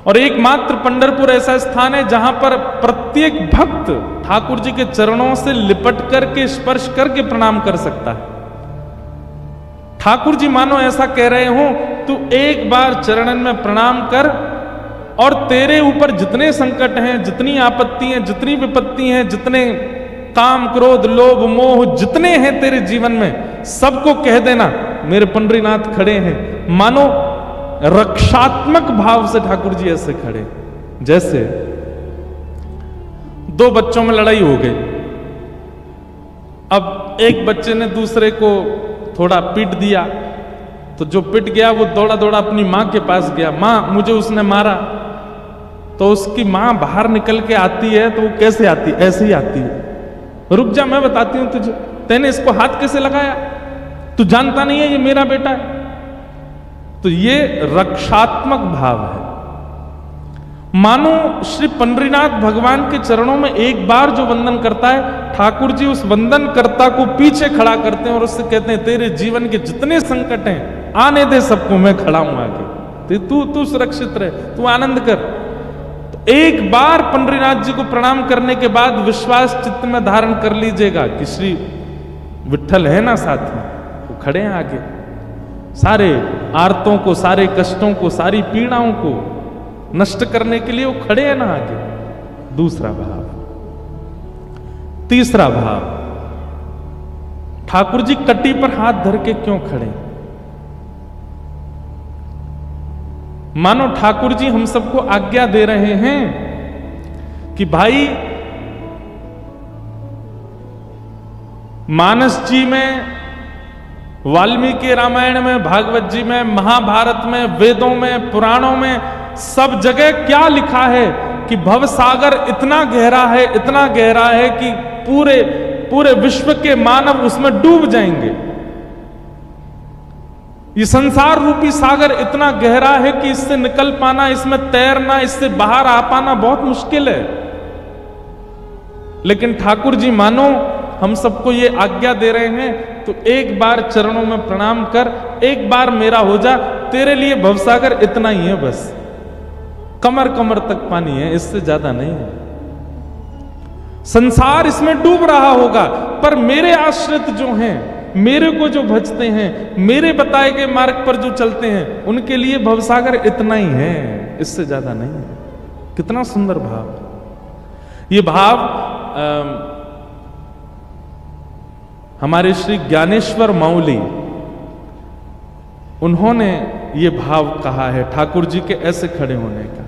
और एकमात्र पंढरपुर ऐसा स्थान है जहां पर प्रत्येक भक्त ठाकुर जी के चरणों से लिपट करके स्पर्श करके प्रणाम कर सकता है। ठाकुर जी मानो ऐसा कह रहे हो, तू एक बार चरणन में प्रणाम कर, और तेरे ऊपर जितने संकट हैं, जितनी आपत्ति हैं, जितनी विपत्ति हैं, जितने काम क्रोध लोभ मोह जितने हैं तेरे जीवन में, सबको कह देना मेरे पंडरीनाथ खड़े हैं। मानो रक्षात्मक भाव से ठाकुर जी ऐसे खड़े, जैसे दो बच्चों में लड़ाई हो गई। अब एक बच्चे ने दूसरे को थोड़ा पीट दिया, तो जो पिट गया वो दौड़ा दौड़ा अपनी मां के पास गया, मां मुझे उसने मारा। तो उसकी मां बाहर निकल के आती है, तो वो कैसे आती? ऐसे ही आती है, रुक जा मैं बताती हूं तुझे, तैने इसको हाथ कैसे लगाया, तू जानता नहीं है ये मेरा बेटा है। तो ये रक्षात्मक भाव है। मानो श्री पंडरीनाथ भगवान के चरणों में एक बार जो वंदन करता है, ठाकुर जी उस वंदन कर्ता को पीछे खड़ा करते हैं और उससे कहते हैं तेरे जीवन के जितने संकट हैं आने दे सबको, मैं खड़ा हूं आगे, तू सुरक्षित रहे, तू आनंद कर। तो एक बार पंडरीनाथ जी को प्रणाम करने के बाद विश्वास चित्त में धारण कर लीजिएगा कि श्री विट्ठल है ना साथ में, वो खड़े हैं आगे, सारे आर्तों को, सारे कष्टों को, सारी पीड़ाओं को नष्ट करने के लिए वो खड़े हैं ना आगे। दूसरा भाव। तीसरा भाव, ठाकुर जी कटी पर हाथ धर के क्यों खड़े? मानो ठाकुर जी हम सबको आज्ञा दे रहे हैं कि भाई मानस जी में, वाल्मीकि रामायण में, भागवत जी में, महाभारत में, वेदों में, पुराणों में सब जगह क्या लिखा है कि भवसागर इतना गहरा है, इतना गहरा है कि पूरे विश्व के मानव उसमें डूब जाएंगे। ये संसार रूपी सागर इतना गहरा है कि इससे निकल पाना, इसमें तैरना, इससे बाहर आ पाना बहुत मुश्किल है। लेकिन ठाकुर जी मानो हम सबको ये आज्ञा दे रहे हैं, तो एक बार चरणों में प्रणाम कर, एक बार मेरा हो जा, तेरे लिए भवसागर इतना ही है, बस कमर कमर तक पानी है, इससे ज्यादा नहीं है। संसार इसमें डूब रहा होगा, पर मेरे आश्रित जो हैं, मेरे को जो भजते हैं, मेरे बताए गए मार्ग पर जो चलते हैं, उनके लिए भवसागर इतना ही है, इससे ज्यादा नहीं है। कितना सुंदर भाव। ये भाव हमारे श्री ज्ञानेश्वर माउली, उन्होंने ये भाव कहा है ठाकुर जी के ऐसे खड़े होने का,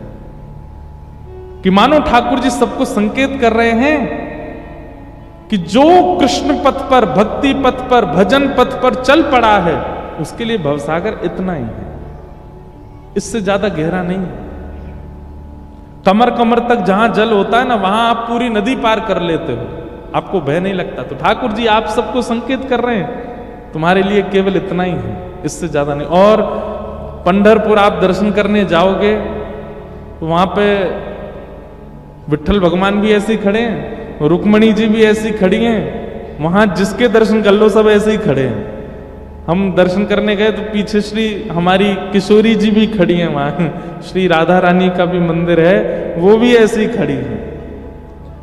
कि मानो ठाकुर जी सबको संकेत कर रहे हैं कि जो कृष्ण पथ पर, भक्ति पथ पर, भजन पथ पर चल पड़ा है, उसके लिए भवसागर इतना ही है, इससे ज्यादा गहरा नहीं है। कमर कमर तक जहां जल होता है ना, वहां आप पूरी नदी पार कर लेते हो, आपको भय नहीं लगता। तो ठाकुर जी आप सबको संकेत कर रहे हैं, तुम्हारे लिए केवल इतना ही है, इससे ज्यादा नहीं। और पंढरपुर आप दर्शन करने जाओगे तो वहां पे विट्ठल भगवान भी ऐसे ही खड़े हैं, रुक्मणी जी भी ऐसी खड़ी हैं, वहां जिसके दर्शन कर लो सब ऐसे ही खड़े हैं। हम दर्शन करने गए तो पीछे श्री हमारी किशोरी जी भी खड़ी हैं, वहां श्री राधा रानी का भी मंदिर है, वो भी ऐसी ही खड़ी है।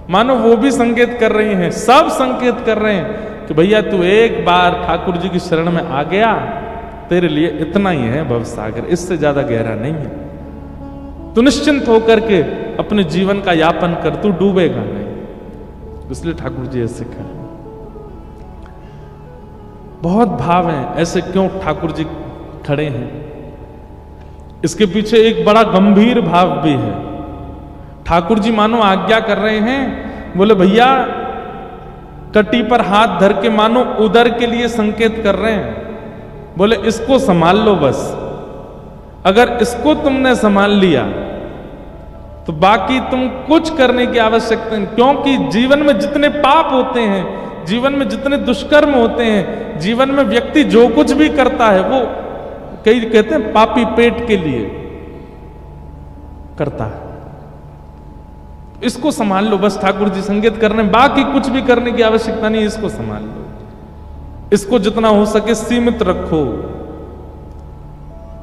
मानो वो भी संकेत कर रही हैं, सब संकेत कर रहे हैं कि भैया तू एक बार ठाकुर जी की शरण में आ गया, तेरे लिए इतना ही है भवसागर, इससे ज्यादा गहरा नहीं है। तू निश्चिंत होकर के अपने जीवन का यापन कर, तू डूबेगा नहीं। इसलिए ठाकुर जी ऐसे खड़े। बहुत भाव हैं, ऐसे क्यों ठाकुर जी खड़े हैं? इसके पीछे एक बड़ा गंभीर भाव भी है। ठाकुर जी मानो आज्ञा कर रहे हैं, बोले भैया कटी पर हाथ धर के मानो उदर के लिए संकेत कर रहे हैं, बोले इसको संभाल लो बस। अगर इसको तुमने संभाल लिया तो बाकी तुम कुछ करने की आवश्यकता नहीं, क्योंकि जीवन में जितने पाप होते हैं, जीवन में जितने दुष्कर्म होते हैं, जीवन में व्यक्ति जो कुछ भी करता है वो कई कहते हैं पापी पेट के लिए करता है। इसको संभाल लो बस, ठाकुर जी संकेत कर रहे हैं, बाकी कुछ भी करने की आवश्यकता नहीं, इसको संभाल लो, इसको जितना हो सके सीमित रखो,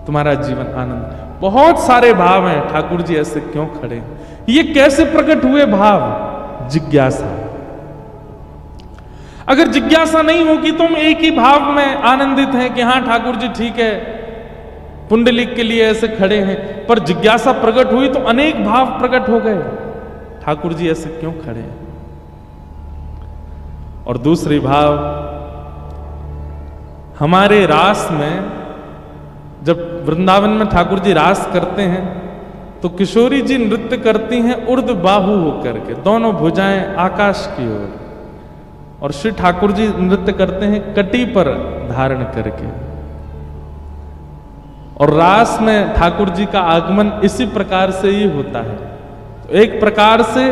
तुम्हारा जीवन आनंद। बहुत सारे भाव हैं, ठाकुर जी ऐसे क्यों खड़े? ये कैसे प्रकट हुए भाव? जिज्ञासा। अगर जिज्ञासा नहीं होगी तो हम एक ही भाव में आनंदित हैं कि हां ठाकुर जी ठीक है, पुंडलिक के लिए ऐसे खड़े हैं, पर जिज्ञासा प्रकट हुई तो अनेक भाव प्रकट हो गए, ठाकुर जी ऐसे क्यों खड़े हैं? और दूसरी भाव, हमारे रास में जब वृंदावन में ठाकुर जी रास करते हैं तो किशोरी जी नृत्य करती हैं उर्ध बाहु होकर के, दोनों भुजाएं आकाश की ओर, और श्री ठाकुर जी नृत्य करते हैं कटी पर धारण करके। और रास में ठाकुर जी का आगमन इसी प्रकार से ही होता है। तो एक प्रकार से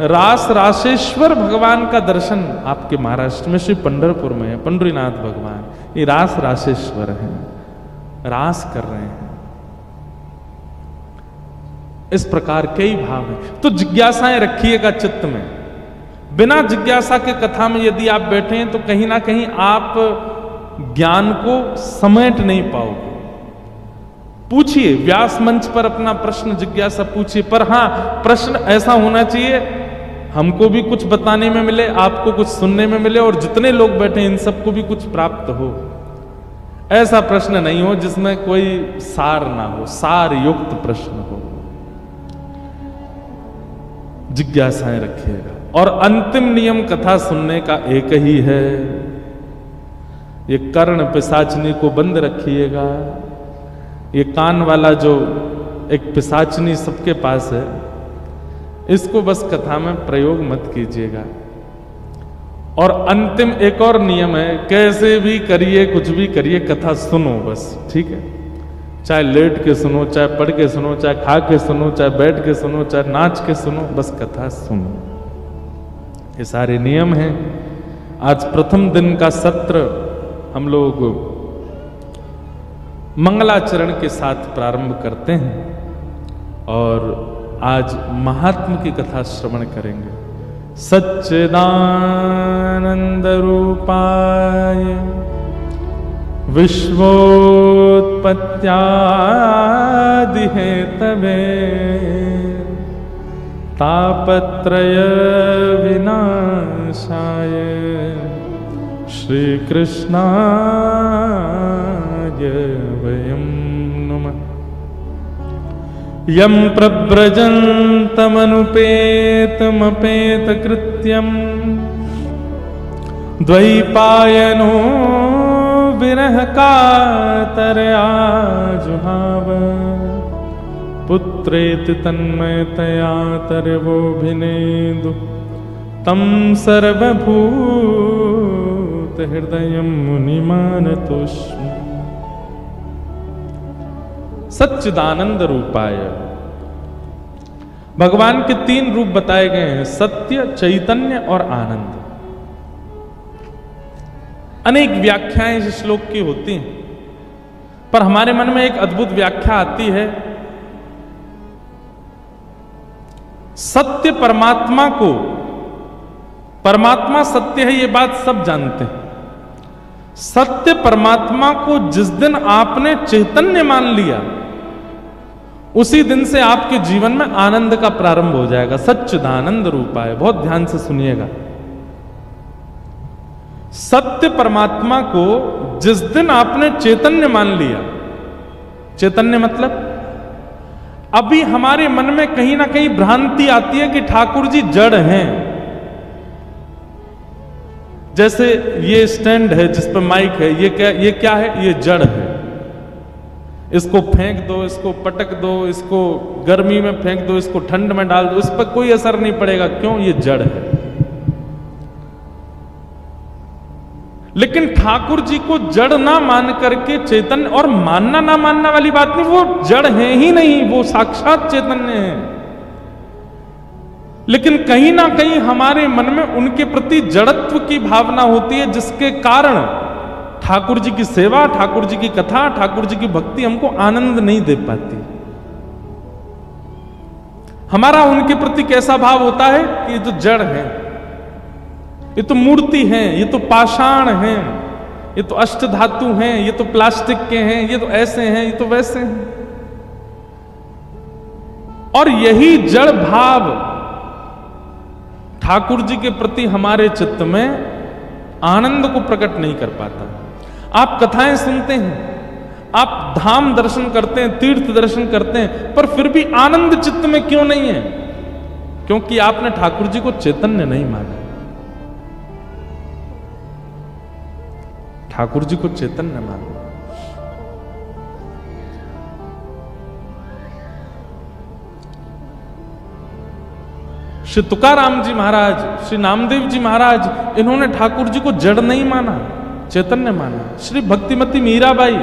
रास रासेश्वर भगवान का दर्शन आपके महाराष्ट्र में श्री पंढरपुर में है, पंढरीनाथ भगवान ये रास रासेश्वर हैं, रास कर रहे हैं। इस प्रकार के ही भाव हैं। तो जिज्ञासाएं रखिएगा चित्त में। बिना जिज्ञासा के कथा में यदि आप बैठे हैं तो कहीं ना कहीं आप ज्ञान को समेट नहीं पाओगे। पूछिए, व्यास मंच पर अपना प्रश्न जिज्ञासा पूछिए, पर हां प्रश्न ऐसा होना चाहिए हमको भी कुछ बताने में मिले, आपको कुछ सुनने में मिले, और जितने लोग बैठे हैं इन सबको भी कुछ प्राप्त हो। ऐसा प्रश्न नहीं हो जिसमें कोई सार ना हो, सार युक्त प्रश्न हो। जिज्ञासाएं रखिएगा। और अंतिम नियम कथा सुनने का एक ही है, ये कर्ण पिशाचनी को बंद रखिएगा। ये कान वाला जो एक पिशाचनी सबके पास है, इसको बस कथा में प्रयोग मत कीजिएगा। और अंतिम एक और नियम है, कैसे भी करिए, कुछ भी करिए, कथा सुनो बस, ठीक है। चाहे लेट के सुनो, चाहे पढ़ के सुनो, चाहे खा के सुनो, चाहे बैठ के सुनो, चाहे नाच के सुनो, बस कथा सुनो। ये सारे नियम हैं। आज प्रथम दिन का सत्र हम लोग मंगलाचरण के साथ प्रारंभ करते हैं और आज महात्मा की कथा श्रवण करेंगे। सच्चिदानंद रूपाय विश्वोत्पत्त्यादि हेतवे तापत्रय विनाशाय श्री कृष्णाय वयं नमः। यं प्रव्रजन्तमनुपेतमपेतकृत्यं द्वैपायनो विरह कातरया जुहाव पुत्रेति तन्मयतया तरवोभिनेदु तं सर्वभूत हृदयं मुनिमानतोऽस्मि। सच्चिदानंद रूपाय, भगवान के 3 रूप बताए गए हैं, सत्य, चैतन्य और आनंद। अनेक व्याख्याएं इस श्लोक की होती हैं, पर हमारे मन में एक अद्भुत व्याख्या आती है। सत्य परमात्मा को, परमात्मा सत्य है ये बात सब जानते हैं। सत्य परमात्मा को जिस दिन आपने चैतन्य मान लिया, उसी दिन से आपके जीवन में आनंद का प्रारंभ हो जाएगा। सच्चिदानंद रूपाय, बहुत ध्यान से सुनिएगा। सत्य परमात्मा को जिस दिन आपने चैतन्य मान लिया, चैतन्य मतलब अभी हमारे मन में कहीं ना कहीं भ्रांति आती है कि ठाकुर जी जड़ हैं। जैसे ये स्टैंड है जिस पर माइक है, ये क्या है? ये जड़ है। इसको फेंक दो, इसको पटक दो, इसको गर्मी में फेंक दो, इसको ठंड में डाल दो, इस पर कोई असर नहीं पड़ेगा। क्यों? ये जड़ है। लेकिन ठाकुर जी को जड़ ना मान करके चैतन्य, और मानना ना मानना वाली बात नहीं, वो जड़ है ही नहीं, वो साक्षात चैतन्य है। लेकिन कहीं ना कहीं हमारे मन में उनके प्रति जड़त्व की भावना होती है, जिसके कारण ठाकुर जी की सेवा, ठाकुर जी की कथा, ठाकुर जी की भक्ति हमको आनंद नहीं दे पाती। हमारा उनके प्रति कैसा भाव होता है कि ये जो जड़ है, ये तो मूर्ति हैं, ये तो पाषाण हैं, ये तो अष्टधातु हैं, ये तो प्लास्टिक के हैं, ये तो ऐसे हैं, ये तो वैसे हैं। और यही जड़ भाव ठाकुर जी के प्रति हमारे चित्त में आनंद को प्रकट नहीं कर पाता। आप कथाएं सुनते हैं, आप धाम दर्शन करते हैं, तीर्थ दर्शन करते हैं, पर फिर भी आनंद चित्त में क्यों नहीं है? क्योंकि आपने ठाकुर जी को चैतन्य नहीं माना। ठाकुर जी को चैतन्य मानो। श्री तुकाराम जी महाराज, श्री नामदेव जी महाराज, इन्होंने ठाकुर जी को जड़ नहीं माना, चैतन्य माना। श्री भक्तिमती मीराबाई,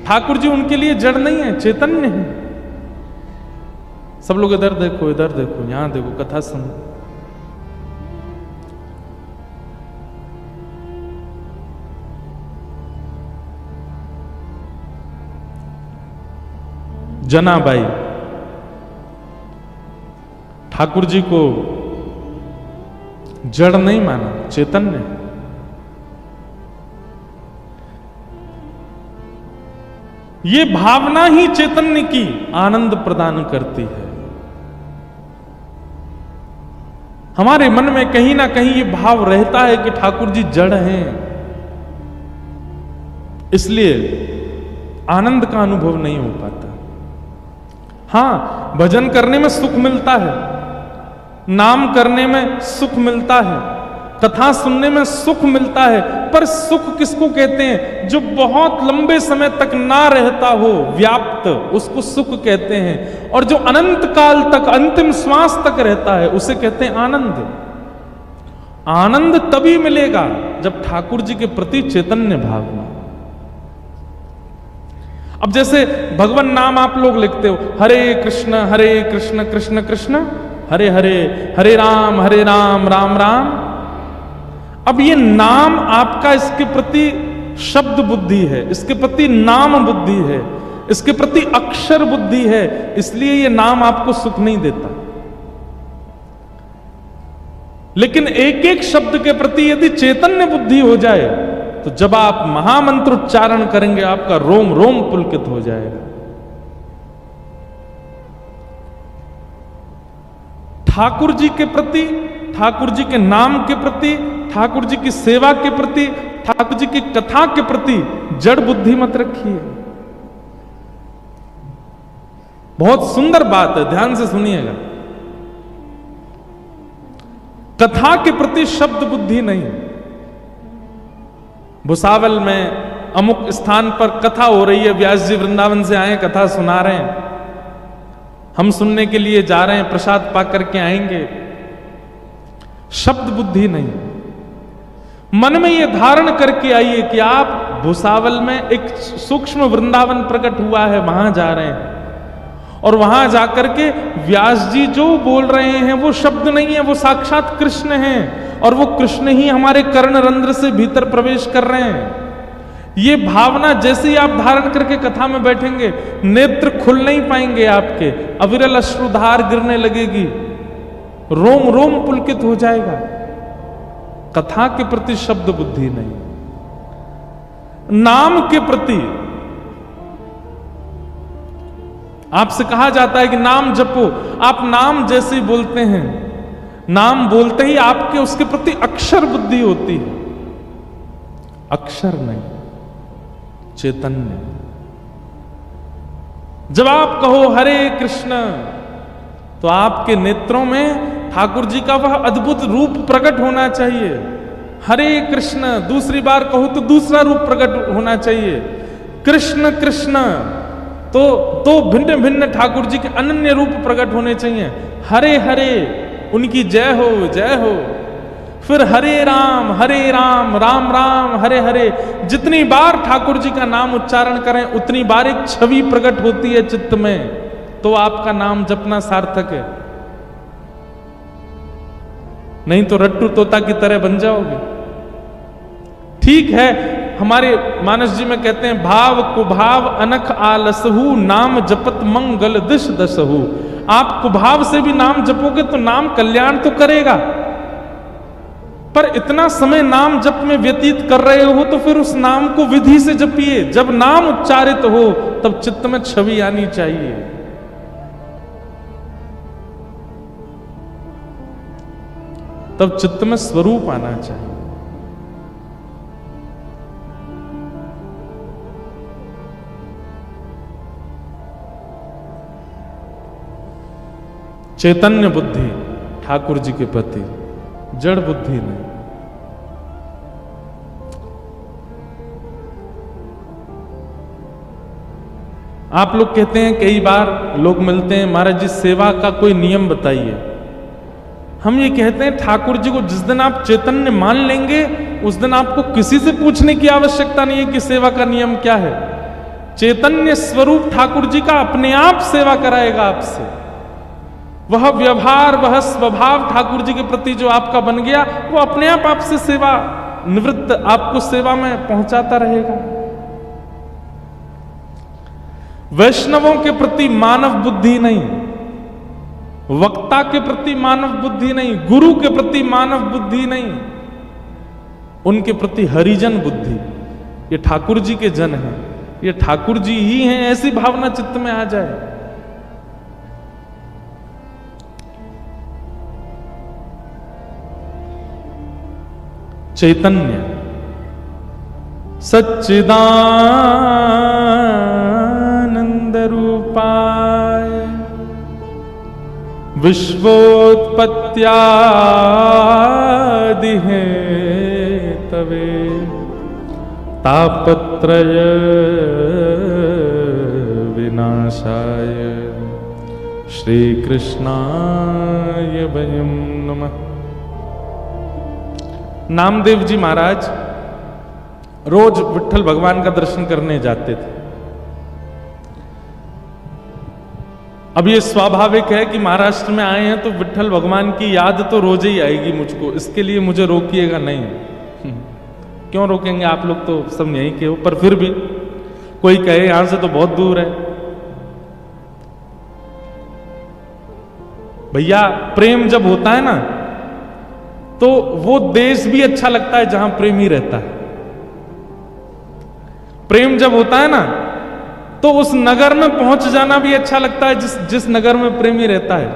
ठाकुर जी उनके लिए जड़ नहीं है, चैतन्य है। सब लोग इधर देखो, इधर देखो, यहां देखो, कथा सुनो। जनाबाई, ठाकुर जी को जड़ नहीं माना, चैतन्य। ये भावना ही चैतन्य की आनंद प्रदान करती है। हमारे मन में कहीं ना कहीं ये भाव रहता है कि ठाकुर जी जड़ हैं, इसलिए आनंद का अनुभव नहीं हो पाता। हां, भजन करने में सुख मिलता है, नाम करने में सुख मिलता है, कथा सुनने में सुख मिलता है, पर सुख किसको कहते हैं? जो बहुत लंबे समय तक ना रहता हो व्याप्त, उसको सुख कहते हैं। और जो अनंत काल तक, अंतिम श्वास तक रहता है, उसे कहते हैं आनंद। आनंद तभी मिलेगा जब ठाकुर जी के प्रति चैतन्य भाव में। अब जैसे भगवान नाम आप लोग लिखते हो, हरे कृष्ण कृष्ण कृष्ण हरे हरे, हरे राम राम राम। अब ये नाम आपका इसके प्रति शब्द बुद्धि है, इसके प्रति नाम बुद्धि है, इसके प्रति अक्षर बुद्धि है, इसलिए ये नाम आपको सुख नहीं देता। लेकिन एक एक शब्द के प्रति यदि चैतन्य बुद्धि हो जाए, तो जब आप महामंत्र उच्चारण करेंगे, आपका रोम रोम पुलकित हो जाएगा। ठाकुर जी के प्रति, ठाकुर जी के नाम के प्रति, ठाकुर जी की सेवा के प्रति, ठाकुर जी की कथा के प्रति जड़ बुद्धि मत रखिए। बहुत सुंदर बात है, ध्यान से सुनिएगा। कथा के प्रति शब्द बुद्धि नहीं। भुसावल में अमुक स्थान पर कथा हो रही है, व्यास जी वृंदावन से आए, कथा सुना रहे हैं, हम सुनने के लिए जा रहे हैं, प्रसाद पा करके आएंगे। शब्द बुद्धि नहीं। मन में यह धारण करके आइए कि आप भुसावल में एक सूक्ष्म वृंदावन प्रकट हुआ है, वहां जा रहे हैं, और वहां जाकर के व्यास जी जो बोल रहे हैं वो शब्द नहीं है, वो साक्षात कृष्ण हैं, और वो कृष्ण ही हमारे कर्ण रंध्र से भीतर प्रवेश कर रहे हैं। ये भावना जैसे ही आप धारण करके कथा में बैठेंगे, नेत्र खुल नहीं पाएंगे आपके, अविरल अश्रुधार गिरने लगेगी, रोम रोम पुलकित हो जाएगा। कथा के प्रति शब्द बुद्धि नहीं। नाम के प्रति आपसे कहा जाता है कि नाम जपो, आप नाम जैसे ही बोलते हैं, नाम बोलते ही आपके उसके प्रति अक्षर बुद्धि होती है, अक्षर नहीं, चैतन्य। जब आप कहो हरे कृष्ण, तो आपके नेत्रों में ठाकुर जी का वह अद्भुत रूप प्रकट होना चाहिए। हरे कृष्ण दूसरी बार कहो तो दूसरा रूप प्रकट होना चाहिए। कृष्ण कृष्ण तो भिन्न भिन्न ठाकुर जी के अनन्य रूप प्रकट होने चाहिए। हरे हरे उनकी जय हो, जय हो। फिर हरे राम राम राम हरे हरे। जितनी बार ठाकुर जी का नाम उच्चारण करें, उतनी बार एक छवि प्रकट होती है चित्त में, तो आपका नाम जपना सार्थक है। नहीं तो रट्टू तोता की तरह बन जाओगे। ठीक है, हमारे मानस जी में कहते हैं, भाव कुभाव अनख आलसहु, नाम जपत मंगल दिश दसहु। आप कुभाव से भी नाम जपोगे तो नाम कल्याण तो करेगा, पर इतना समय नाम जप में व्यतीत कर रहे हो तो फिर उस नाम को विधि से जपिए। जब नाम उच्चारित हो तब चित्त में छवि आनी चाहिए। तब चित्त में स्वरूप आना चाहिए। चैतन्य बुद्धि ठाकुर जी के प्रति, जड़ बुद्धि नहीं। आप लोग कहते हैं, कई बार लोग मिलते हैं, महाराज जी सेवा का कोई नियम बताइए। हम ये कहते हैं, ठाकुर जी को जिस दिन आप चैतन्य मान लेंगे, उस दिन आपको किसी से पूछने की आवश्यकता नहीं है कि सेवा का नियम क्या है। चैतन्य स्वरूप ठाकुर जी का अपने आप सेवा कराएगा आपसे। वह व्यवहार, वह स्वभाव ठाकुर जी के प्रति जो आपका बन गया, वो अपने आप आपसे सेवा निवृत्त आपको सेवा में पहुंचाता रहेगा। वैष्णवों के प्रति मानव बुद्धि नहीं, वक्ता के प्रति मानव बुद्धि नहीं, गुरु के प्रति मानव बुद्धि नहीं, उनके प्रति हरिजन बुद्धि। ये ठाकुर जी के जन हैं, ये ठाकुर जी ही हैं, ऐसी भावना चित्त में आ जाए। चैतन्य सच्चिदानंद रूपाय विश्वोत्पत्त्यादि हेतवे तापत्रय विनाशाय श्री कृष्णाय वयं नमः। नामदेव जी महाराज रोज विट्ठल भगवान का दर्शन करने जाते थे। अब ये स्वाभाविक है कि महाराष्ट्र में आए हैं तो विट्ठल भगवान की याद तो रोज ही आएगी मुझको, इसके लिए मुझे रोकिएगा नहीं। क्यों रोकेंगे, आप लोग तो सब यहीं के हो। पर फिर भी कोई कहे यहां से तो बहुत दूर है। भैया प्रेम जब होता है ना तो वो देश भी अच्छा लगता है जहां प्रेमी रहता है। प्रेम जब होता है ना तो उस नगर में पहुंच जाना भी अच्छा लगता है जिस नगर में प्रेमी रहता है।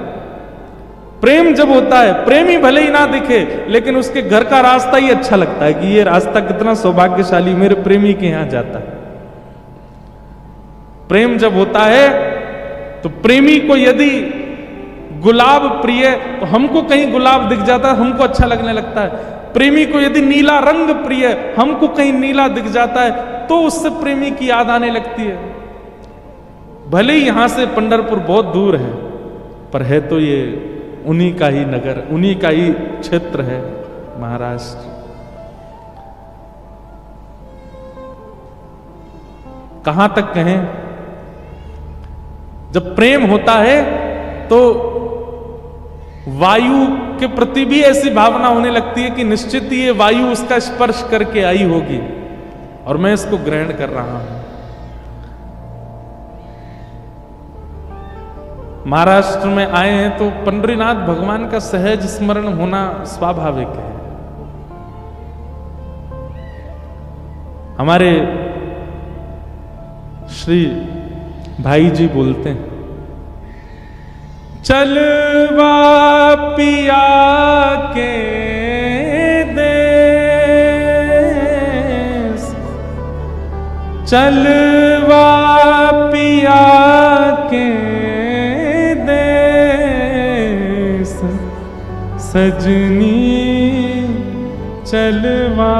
प्रेम जब होता है, प्रेमी भले ही ना दिखे लेकिन उसके घर का रास्ता ही अच्छा लगता है कि ये रास्ता कितना सौभाग्यशाली मेरे प्रेमी के यहां जाता है। प्रेम जब होता है तो प्रेमी को यदि गुलाब प्रिय तो हमको कहीं गुलाब दिख जाता है, हमको अच्छा लगने लगता है। प्रेमी को यदि नीला रंग प्रिय, हमको कहीं नीला दिख जाता है तो उससे प्रेमी की याद आने लगती है। भले ही यहां से पंढरपुर बहुत दूर है पर है तो ये उन्हीं का ही नगर, उन्हीं का ही क्षेत्र है महाराष्ट्र। कहां तक कहें, जब प्रेम होता है तो वायु के प्रति भी ऐसी भावना होने लगती है कि निश्चित ही ये वायु उसका स्पर्श करके आई होगी और मैं इसको ग्रहण कर रहा हूं। महाराष्ट्र में आए हैं तो पंढरीनाथ भगवान का सहज स्मरण होना स्वाभाविक है। हमारे श्री भाई जी बोलते हैं, चलवा पिया के देश, चलवा पिया के देश, सजनी चलवा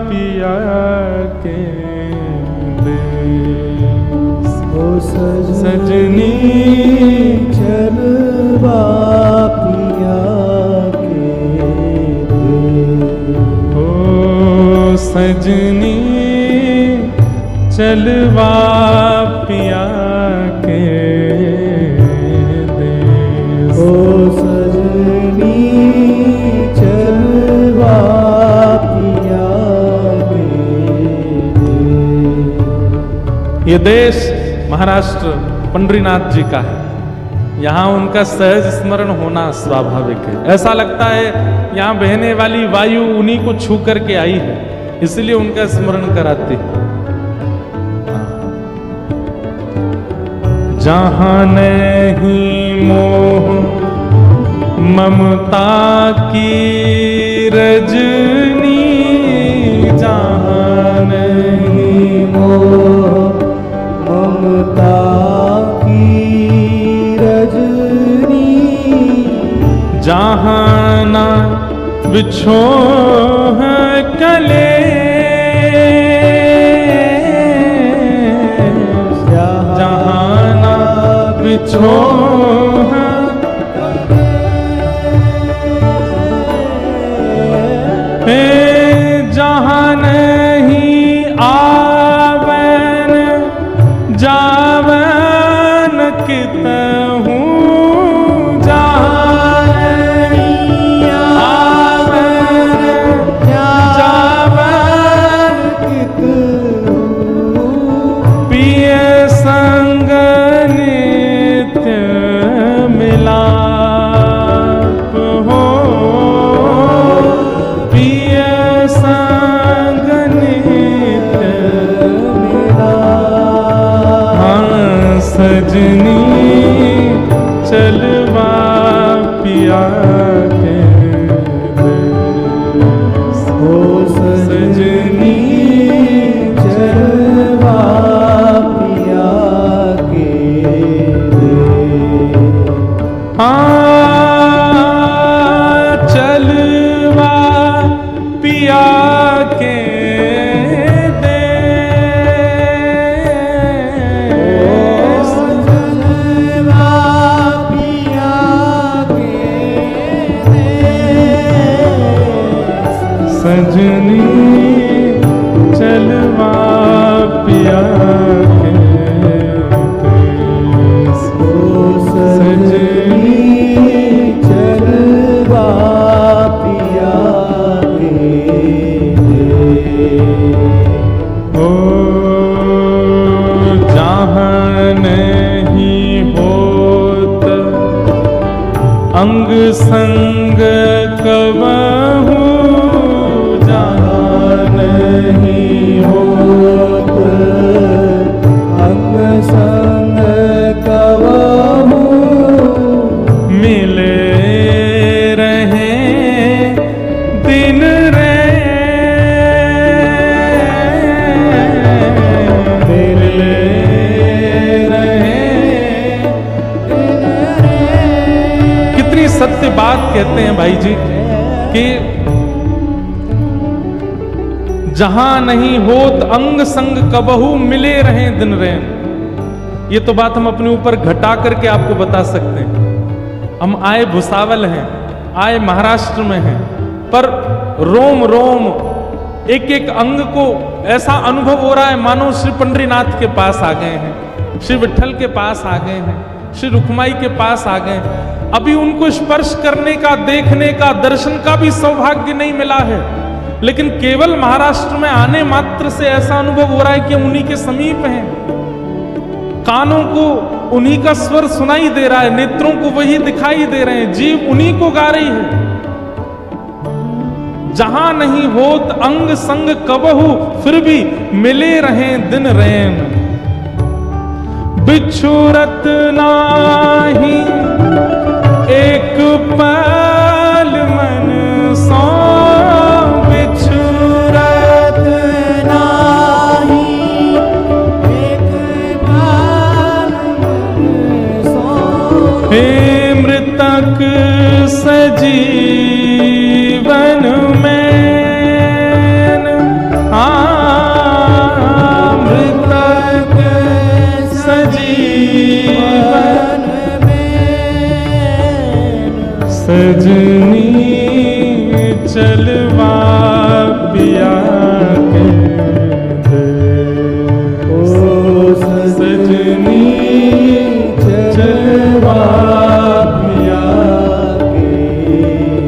पिया के देश, ओ सजनी चलवा पिया के देश, ओ सजनी चलवा पिया के देश, ओ सजनी चलवा पिया के देश। ये देश महाराष्ट्र पंढरीनाथ जी का है। यहाँ उनका सहज स्मरण होना स्वाभाविक है। ऐसा लगता है यहाँ बहने वाली वायु उन्हीं को छू करके आई है, इसलिए उनका स्मरण कराती है। जहाँ नहीं मोह ममता की रजनी, जहाँ नहीं मोह ममता की रजनी, जहाँ न बिछो है कलेश, जहाँ न बिछो है जहाँ नहीं आवन जावन कितहूँ, सजनी चलवा पिया के देश। ओ सजनी चलवा पिया के देश। चलवा पिया के सजनी चलवा पिया के देश। ओ सजनी चलवा पिया के देश। ओ जहाँ नहीं होत अंग संग कबहू, नहीं होत अंग संग कबहू, मिले रहे दिन मिले रहे। कितनी सत्य बात कहते हैं भाई जी कि जहां नहीं होत अंग संग कबहू, मिले रहें दिन रैन। ये तो बात हम अपने ऊपर घटा करके आपको बता सकते हैं। हम आए भुसावल हैं, आए महाराष्ट्र में हैं, पर रोम रोम एक एक अंग को ऐसा अनुभव हो रहा है मानो श्री पंडरीनाथ के पास आ गए हैं, श्री विट्ठल के पास आ गए हैं, श्री रुक्माई के पास आ गए हैं। अभी उनको स्पर्श करने का, देखने का, दर्शन का भी सौभाग्य नहीं मिला है, लेकिन केवल महाराष्ट्र में आने मात्र से ऐसा अनुभव हो रहा है कि उन्हीं के समीप हैं। कानों को उन्हीं का स्वर सुनाई दे रहा है, नेत्रों को वही दिखाई दे रहे हैं, जीव उन्हीं को गा रही है। जहां नहीं होत अंग संग कबहू, फिर भी मिले रहें दिन रैन। बिछुरत नाही एक पल मन सो, बिछुरत नाही एक पल मन सो, हे मृतक सजीवन में, मृतक सजीवन में, सजनी चलवा पिया के देश। ओ सजनी चलवा पिया के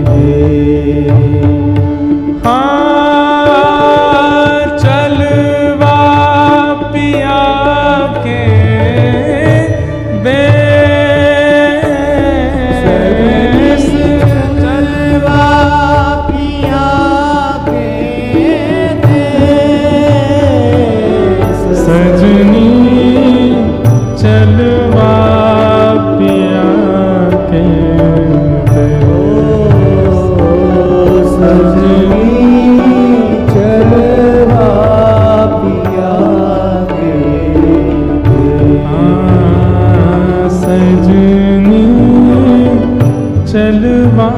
देश। चलवा पिया के देश। चलवा पिया के देश। सजनी चलवा पिया के देश। सजनी चलवा पिया के देश। सजनी चलवा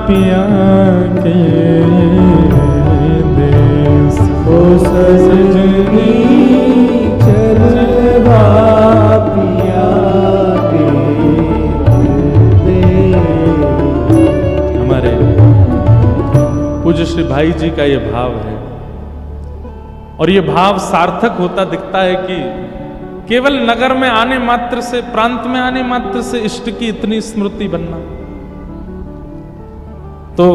पिया के देश। ओ सजनी चलवा पिया के देश। हमारे पूज्य श्री भाई जी का ये भाव है, और ये भाव सार्थक होता दिखता है कि केवल नगर में आने मात्र से, प्रांत में आने मात्र से इष्ट की इतनी स्मृति बनना। तो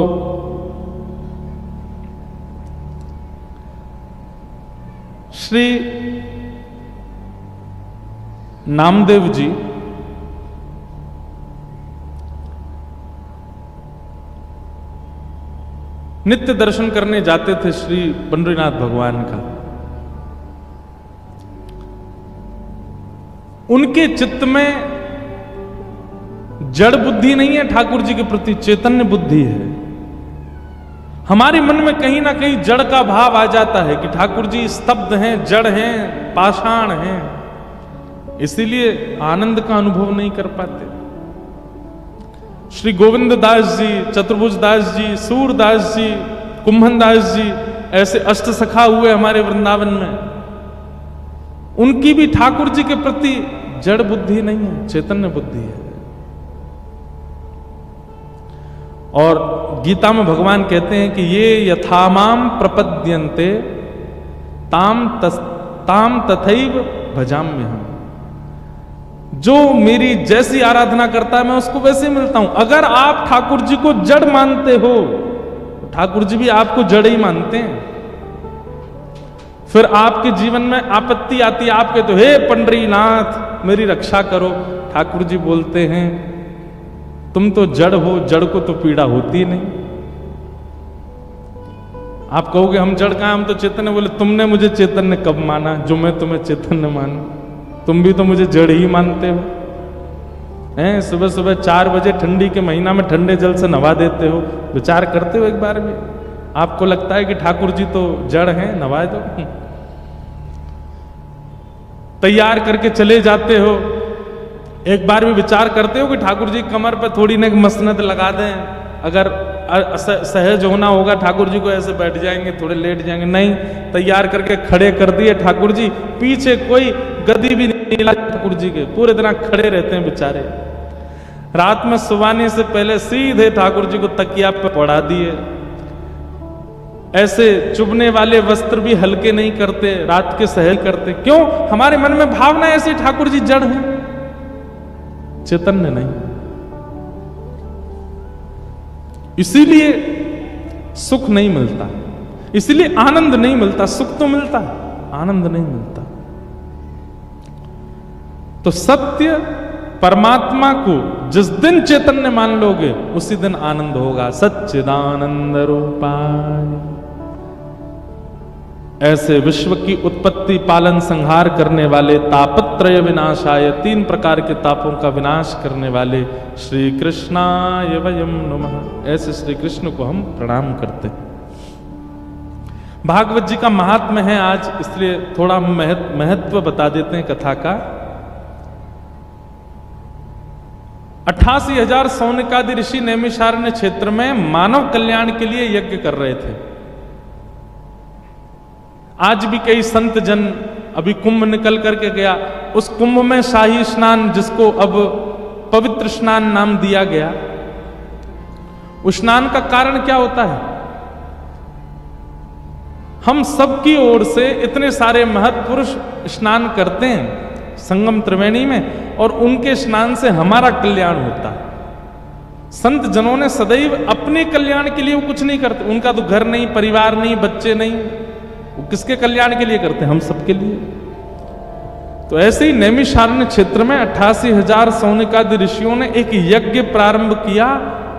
श्री नामदेव जी नित्य दर्शन करने जाते थे श्री पंडरीनाथ भगवान का। उनके चित्त में जड़ बुद्धि नहीं है, ठाकुर जी के प्रति चैतन्य बुद्धि है। हमारे मन में कहीं ना कहीं जड़ का भाव आ जाता है कि ठाकुर जी स्तब्ध हैं, जड़ हैं, पाषाण हैं, इसीलिए आनंद का अनुभव नहीं कर पाते। श्री गोविंद दास जी, चतुर्भुज दास जी, सूरदास जी, कुंभन दास जी, ऐसे अष्ट सखा हुए हमारे वृंदावन में, उनकी भी ठाकुर जी के प्रति जड़ बुद्धि नहीं है, चैतन्य बुद्धि है। और गीता में भगवान कहते हैं कि ये यथामाम प्रपद्यन्ते ताम तथैव भजाम्यहम्। जो मेरी जैसी आराधना करता है मैं उसको वैसे मिलता हूं। अगर आप ठाकुर जी को जड़ मानते हो, ठाकुर जी भी आपको जड़ ही मानते हैं। फिर आपके जीवन में आपत्ति आती है, आप कहते हो हे पंडरीनाथ मेरी रक्षा करो, ठाकुर जी बोलते हैं तुम तो जड़ हो, जड़ को तो पीड़ा होती नहीं। आप कहोगे हम जड़ कहां, हम तो चैतन्य। बोले तुमने मुझे चैतन्य कब माना जो मैं तुम्हें चैतन्य मानूं? तुम भी तो मुझे जड़ ही मानते हो। हैं, सुबह सुबह 4 बजे ठंडी के महीना में ठंडे जल से नवा देते हो। विचार करते हो एक बार भी? आपको लगता है कि ठाकुर जी तो जड़ हैं, नवा दो। तैयार करके चले जाते हो, एक बार भी विचार करते हो कि ठाकुर जी कमर पर थोड़ी ना मसनद लगा दें, अगर सहज होना होगा ठाकुर जी को ऐसे बैठ जाएंगे, थोड़े लेट जाएंगे? नहीं, तैयार करके खड़े कर दिए ठाकुर जी, पीछे कोई गद्दी भी नहीं लगा ठाकुर जी के, पूरे दिन खड़े रहते हैं बेचारे। रात में सुवाने से पहले सीधे ठाकुर जी को तकिया पे पड़ा दिए। ऐसे चुभने वाले वस्त्र भी हल्के नहीं करते, रात के सहल करते। क्यों? हमारे मन में भावना ऐसी, ठाकुर जी जड़ है, चैतन्य नहीं। इसीलिए सुख नहीं मिलता, इसीलिए आनंद नहीं मिलता। सुख तो मिलता है, आनंद नहीं मिलता। तो सत्य परमात्मा को जिस दिन चैतन्य मान लोगे उसी दिन आनंद होगा। सच्चिदानंद रूपाय। ऐसे विश्व की उत्पत्ति पालन संहार करने वाले, तापत्रय विनाशाय, 3 प्रकार के तापों का विनाश करने वाले श्री कृष्णाय वयम नमः। ऐसे श्री कृष्ण को हम प्रणाम करते हैं। भागवत जी का महात्म्य है आज, इसलिए थोड़ा महत्व बता देते हैं कथा का। 88,000 सौनकादि ऋषि नैमिषारण्य क्षेत्र में मानव कल्याण के लिए यज्ञ कर रहे थे। आज भी कई संत जन, अभी कुंभ निकल करके गया, उस कुंभ में शाही स्नान, जिसको अब पवित्र स्नान नाम दिया गया, उस स्नान का कारण क्या होता है? हम सबकी ओर से इतने सारे महत्पुरुष स्नान करते हैं संगम त्रिवेणी में, और उनके स्नान से हमारा कल्याण होता है। संत जनों ने सदैव अपने कल्याण के लिए वो कुछ नहीं करते। उनका तो घर नहीं, परिवार नहीं, बच्चे नहीं, वो किसके कल्याण के लिए करते हैं? हम सबके लिए। तो ऐसे ही नैमिषारण्य क्षेत्र में 88,000 सौनकादि ऋषियों ने एक यज्ञ प्रारंभ किया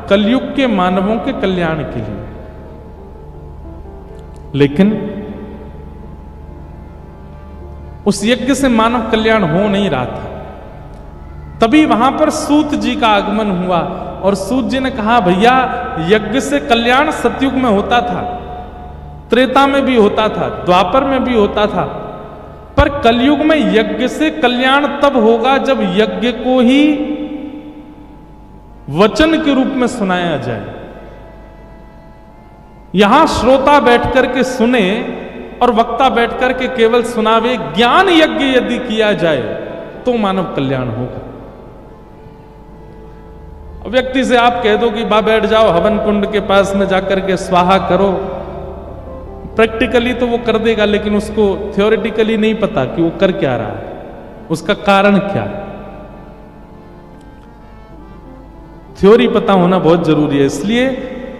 कलयुग के मानवों के कल्याण के लिए। लेकिन उस यज्ञ से मानव कल्याण हो नहीं रहा था। तभी वहां पर सूत जी का आगमन हुआ, और सूत जी ने कहा भैया यज्ञ से कल्याण सतयुग में होता था, त्रेता में भी होता था, द्वापर में भी होता था, पर कलयुग में यज्ञ से कल्याण तब होगा जब यज्ञ को ही वचन के रूप में सुनाया जाए। यहां श्रोता बैठकर के सुने और वक्ता बैठकर के केवल सुनावे, ज्ञान यज्ञ यदि किया जाए तो मानव कल्याण होगा। व्यक्ति से आप कह दो कि बा बैठ जाओ हवन कुंड के पास में जाकर के स्वाहा करो, प्रैक्टिकली तो वो कर देगा, लेकिन उसको थ्योरेटिकली नहीं पता कि वो कर क्या रहा है, उसका कारण क्या है। थ्योरी पता होना बहुत जरूरी है। इसलिए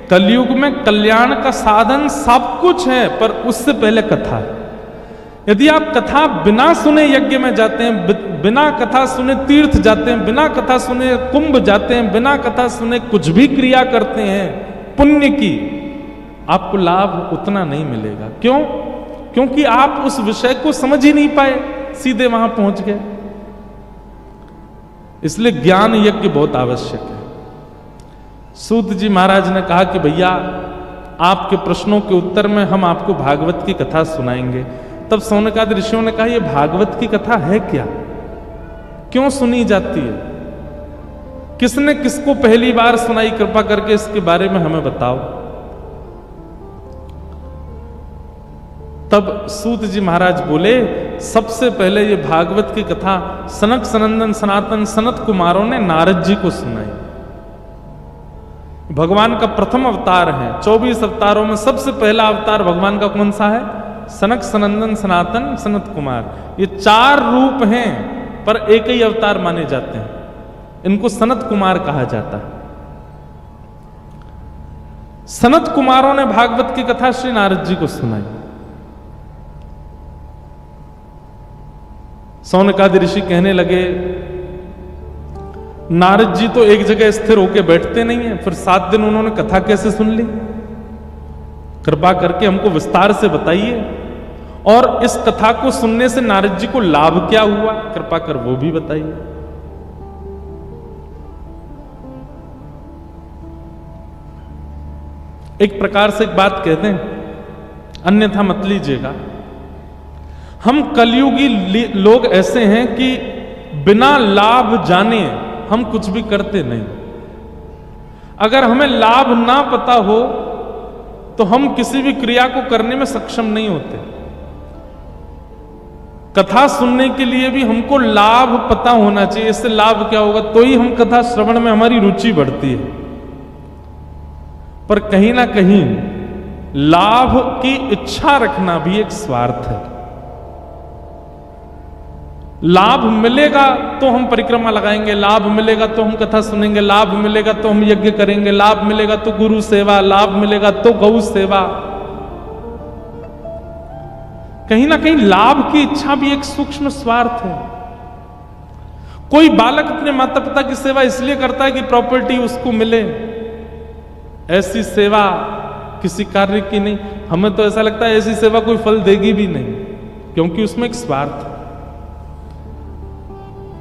कलयुग में कल्याण का साधन सब कुछ है, पर उससे पहले कथा है। यदि आप कथा बिना सुने यज्ञ में जाते हैं, बिना कथा सुने तीर्थ जाते हैं, बिना कथा सुने कुंभ जाते हैं, बिना कथा सुने कुछ भी क्रिया करते हैं पुण्य की, आपको लाभ उतना नहीं मिलेगा। क्यों? क्योंकि आप उस विषय को समझ ही नहीं पाए, सीधे वहां पहुंच गए। इसलिए ज्ञान यज्ञ बहुत आवश्यक है। सूत जी महाराज ने कहा कि भैया आपके प्रश्नों के उत्तर में हम आपको भागवत की कथा सुनाएंगे। तब सौनकादि ऋषियों ने कहा यह भागवत की कथा है क्या, क्यों सुनी जाती है, किसने किसको पहली बार सुनाई, कृपा करके इसके बारे में हमें बताओ। तब सूत जी महाराज बोले सबसे पहले ये भागवत की कथा सनक सनंदन सनातन सनत कुमारों ने नारद जी को सुनाई। भगवान का प्रथम अवतार है, 24 अवतारों में सबसे पहला अवतार भगवान का कौन सा है? सनक सनंदन सनातन सनत कुमार। ये 4 रूप हैं पर एक ही अवतार माने जाते हैं, इनको सनत कुमार कहा जाता है। सनत कुमारों ने भागवत की कथा श्री नारद जी को सुनाई। सौनकादि ऋषि कहने लगे नारद जी तो एक जगह स्थिर होकर बैठते नहीं है, फिर 7 दिन उन्होंने कथा कैसे सुन ली? कृपा करके हमको विस्तार से बताइए, और इस कथा को सुनने से नारद जी को लाभ क्या हुआ, कृपा कर वो भी बताइए। एक प्रकार से एक बात कहते हैं, अन्यथा मत लीजिएगा। हम कलयुगी लोग ऐसे हैं कि बिना लाभ जाने हम कुछ भी करते नहीं। अगर हमें लाभ ना पता हो तो हम किसी भी क्रिया को करने में सक्षम नहीं होते। कथा सुनने के लिए भी हमको लाभ पता होना चाहिए, इससे लाभ क्या होगा, तो ही हम कथा श्रवण में हमारी रुचि बढ़ती है। पर कहीं ना कहीं लाभ की इच्छा रखना भी एक स्वार्थ है। लाभ मिलेगा तो हम परिक्रमा लगाएंगे, लाभ मिलेगा तो हम कथा सुनेंगे, लाभ मिलेगा तो हम यज्ञ करेंगे, लाभ मिलेगा तो गुरु सेवा, लाभ मिलेगा तो गौ सेवा। कहीं ना कहीं लाभ की इच्छा भी एक सूक्ष्म स्वार्थ है। कोई बालक अपने माता पिता की सेवा इसलिए करता है कि प्रॉपर्टी उसको मिले, ऐसी सेवा किसी कार्य की नहीं। हमें तो ऐसा लगता है ऐसी सेवा कोई फल देगी भी नहीं, क्योंकि उसमें एक स्वार्थ है।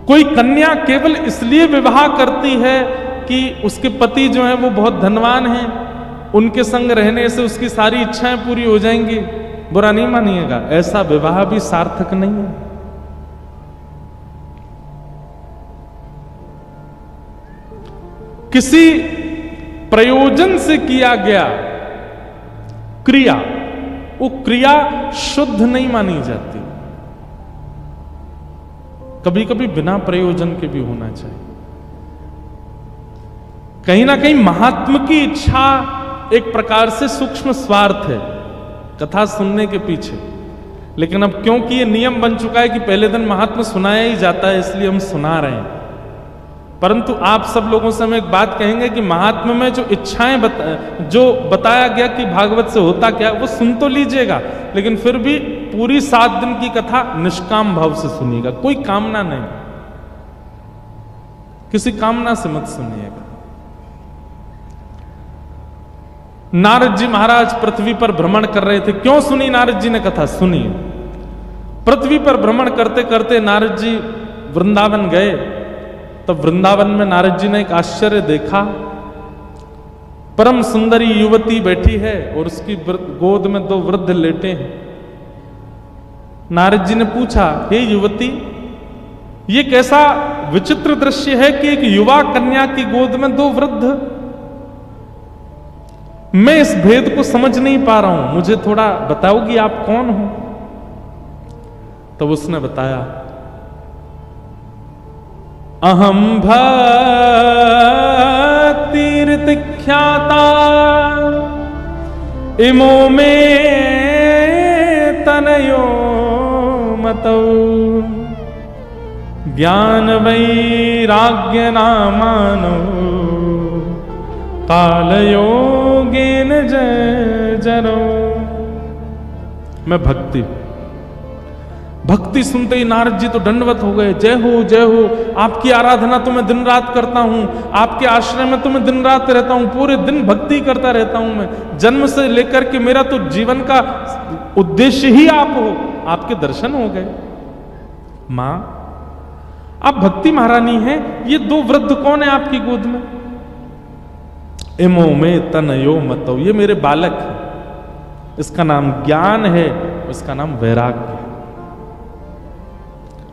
कोई कन्या केवल इसलिए विवाह करती है कि उसके पति जो है वो बहुत धनवान हैं, उनके संग रहने से उसकी सारी इच्छाएं पूरी हो जाएंगी, बुरा नहीं मानिएगा, ऐसा विवाह भी सार्थक नहीं है। किसी प्रयोजन से किया गया क्रिया, वो क्रिया शुद्ध नहीं मानी जाती। कभी कभी बिना प्रयोजन के भी होना चाहिए। कहीं ना कहीं महात्म की इच्छा एक प्रकार से सूक्ष्म स्वार्थ है कथा सुनने के पीछे। लेकिन अब क्योंकि ये नियम बन चुका है कि पहले दिन महात्मा सुनाया ही जाता है, इसलिए हम सुना रहे हैं। परंतु आप सब लोगों से हम एक बात कहेंगे कि महात्मा में जो इच्छाएं जो बताया गया कि भागवत से होता क्या, वो सुन तो लीजिएगा, लेकिन फिर भी पूरी 7 दिन की कथा निष्काम भाव से सुनिएगा, कोई कामना नहीं, किसी कामना से मत सुनिएगा। नारद जी महाराज पृथ्वी पर भ्रमण कर रहे थे। क्यों सुनी नारद जी ने कथा? सुनी। पृथ्वी पर भ्रमण करते करते नारद जी वृंदावन गए। तब वृंदावन में नारद जी ने एक आश्चर्य देखा। परम सुंदरी युवती बैठी है और उसकी गोद में 2 वृद्ध लेटे हैं। नारद जी ने पूछा, हे युवती, ये कैसा विचित्र दृश्य है कि एक युवा कन्या की गोद में 2 वृद्ध? मैं इस भेद को समझ नहीं पा रहा हूं, मुझे थोड़ा बताओगी आप कौन हो? तब उसने बताया, अहम भक्तिर्तिख्याता इमो में तनयो मतौ ज्ञान वैराग्य नामानो कालयोगेन जरो। मैं भक्ति सुनते ही नारद जी तो दंडवत हो गए। जय हो जय हो, आपकी आराधना तो मैं दिन रात करता हूं, आपके आश्रय में तो मैं दिन रात रहता हूं, पूरे दिन भक्ति करता रहता हूं। मैं जन्म से लेकर के मेरा तो जीवन का उद्देश्य ही आप हो, आपके दर्शन हो गए। मां, आप भक्ति महारानी हैं, ये दो वृद्ध कौन है आपकी गोद में? इमो में तनयो मतो, ये मेरे बालक है। इसका नाम ज्ञान है, इसका नाम वैराग्य है।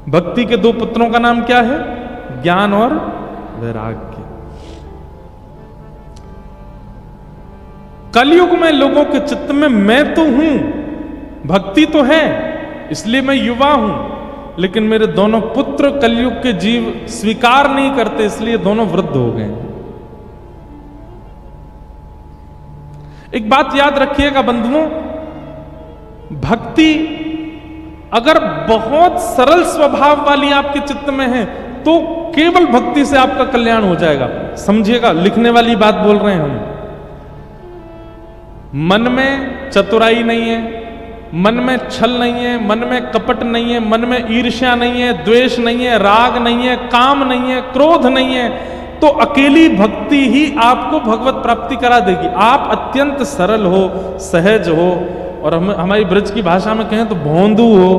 भक्ति के दो पुत्रों का नाम क्या है? ज्ञान और वैराग्य। कलयुग में लोगों के चित्त में मैं तो हूं, भक्ति तो है, इसलिए मैं युवा हूं, लेकिन मेरे दोनों पुत्र कलयुग के जीव स्वीकार नहीं करते, इसलिए दोनों वृद्ध हो गए। एक बात याद रखिएगा बंधुओं, भक्ति अगर बहुत सरल स्वभाव वाली आपके चित्त में है तो केवल भक्ति से आपका कल्याण हो जाएगा। समझिएगा, लिखने वाली बात बोल रहे हैं हम। मन में चतुराई नहीं है, मन में छल नहीं है, मन में कपट नहीं है, मन में ईर्ष्या नहीं है, द्वेष नहीं है, राग नहीं है, काम नहीं है, क्रोध नहीं है, तो अकेली भक्ति ही आपको भगवत प्राप्ति करा देगी। आप अत्यंत सरल हो, सहज हो, और हमारी ब्रज की भाषा में कहें तो भोंदू हो,